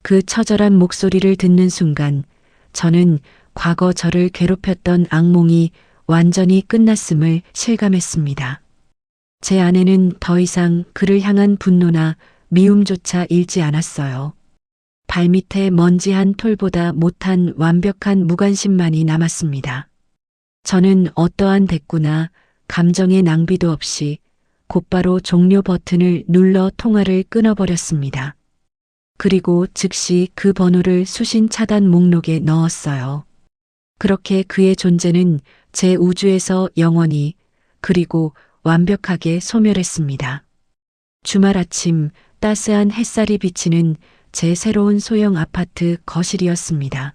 Speaker 2: 그 처절한 목소리를 듣는 순간 저는 과거 저를 괴롭혔던 악몽이 완전히 끝났음을 실감했습니다. 제 안에는 더 이상 그를 향한 분노나 미움조차 일지 않았어요. 발밑에 먼지 한 톨보다 못한 완벽한 무관심만이 남았습니다. 저는 어떠한 대꾸나 감정의 낭비도 없이 곧바로 종료 버튼을 눌러 통화를 끊어버렸습니다. 그리고 즉시 그 번호를 수신 차단 목록에 넣었어요. 그렇게 그의 존재는 제 우주에서 영원히 그리고 완벽하게 소멸했습니다. 주말 아침 따스한 햇살이 비치는 제 새로운 소형 아파트 거실이었습니다.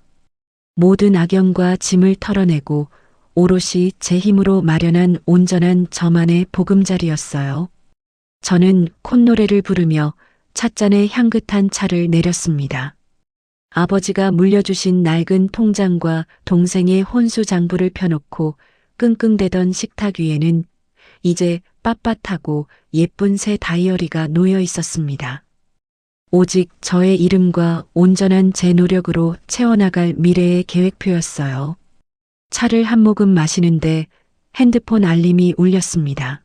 Speaker 2: 모든 악연과 짐을 털어내고 오롯이 제 힘으로 마련한 온전한 저만의 보금자리였어요. 저는 콧노래를 부르며 찻잔에 향긋한 차를 내렸습니다. 아버지가 물려주신 낡은 통장과 동생의 혼수 장부를 펴놓고 끙끙대던 식탁 위에는 이제 빳빳하고 예쁜 새 다이어리가 놓여 있었습니다. 오직 저의 이름과 온전한 제 노력으로 채워나갈 미래의 계획표였어요. 차를 한 모금 마시는데 핸드폰 알림이 울렸습니다.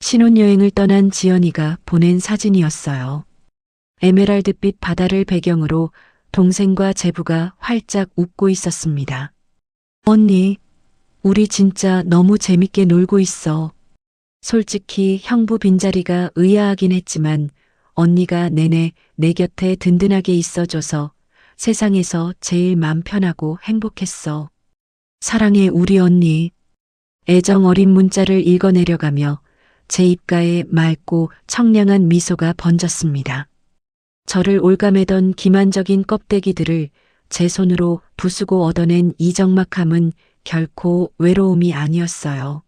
Speaker 2: 신혼여행을 떠난 지연이가 보낸 사진이었어요. 에메랄드빛 바다를 배경으로 동생과 제부가 활짝 웃고 있었습니다. 언니, 우리 진짜 너무 재밌게 놀고 있어. 솔직히 형부 빈자리가 의아하긴 했지만 언니가 내내 내 곁에 든든하게 있어줘서 세상에서 제일 맘 편하고 행복했어. 사랑해 우리 언니. 애정 어린 문자를 읽어내려가며 제 입가에 맑고 청량한 미소가 번졌습니다. 저를 올가매던 기만적인 껍데기들을 제 손으로 부수고 얻어낸 이 적막함은 결코 외로움이 아니었어요.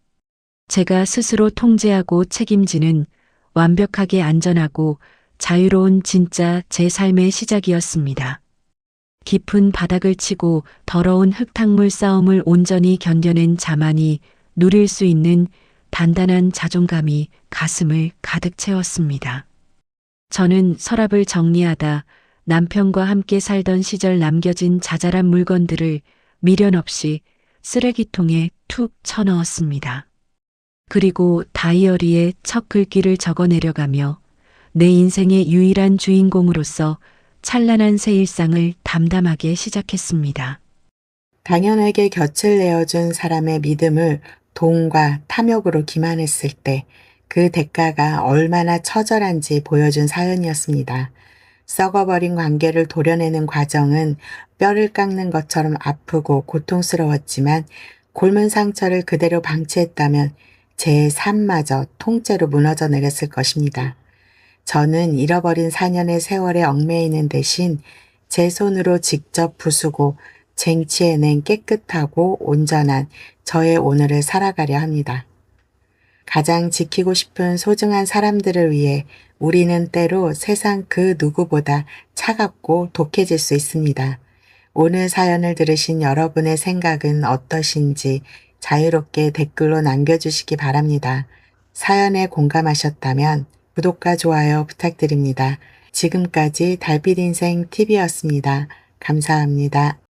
Speaker 2: 제가 스스로 통제하고 책임지는 완벽하게 안전하고 자유로운 진짜 제 삶의 시작이었습니다. 깊은 바닥을 치고 더러운 흙탕물 싸움을 온전히 견뎌낸 자만이 누릴 수 있는 단단한 자존감이 가슴을 가득 채웠습니다. 저는 서랍을 정리하다 남편과 함께 살던 시절 남겨진 자잘한 물건들을 미련 없이 쓰레기통에 툭 쳐넣었습니다. 그리고 다이어리에 첫 글귀를 적어 내려가며 내 인생의 유일한 주인공으로서 찬란한 새 일상을 담담하게 시작했습니다.
Speaker 1: 당연하게 곁을 내어준 사람의 믿음을 돈과 탐욕으로 기만했을 때 그 대가가 얼마나 처절한지 보여준 사연이었습니다. 썩어버린 관계를 도려내는 과정은 뼈를 깎는 것처럼 아프고 고통스러웠지만 곪은 상처를 그대로 방치했다면 제 삶마저 통째로 무너져 내렸을 것입니다. 저는 잃어버린 4년의 세월에 얽매이는 대신 제 손으로 직접 부수고 쟁취해낸 깨끗하고 온전한 저의 오늘을 살아가려 합니다. 가장 지키고 싶은 소중한 사람들을 위해 우리는 때로 세상 그 누구보다 차갑고 독해질 수 있습니다. 오늘 사연을 들으신 여러분의 생각은 어떠신지 자유롭게 댓글로 남겨주시기 바랍니다. 사연에 공감하셨다면 구독과 좋아요 부탁드립니다. 지금까지 달빛인생 TV였습니다. 감사합니다.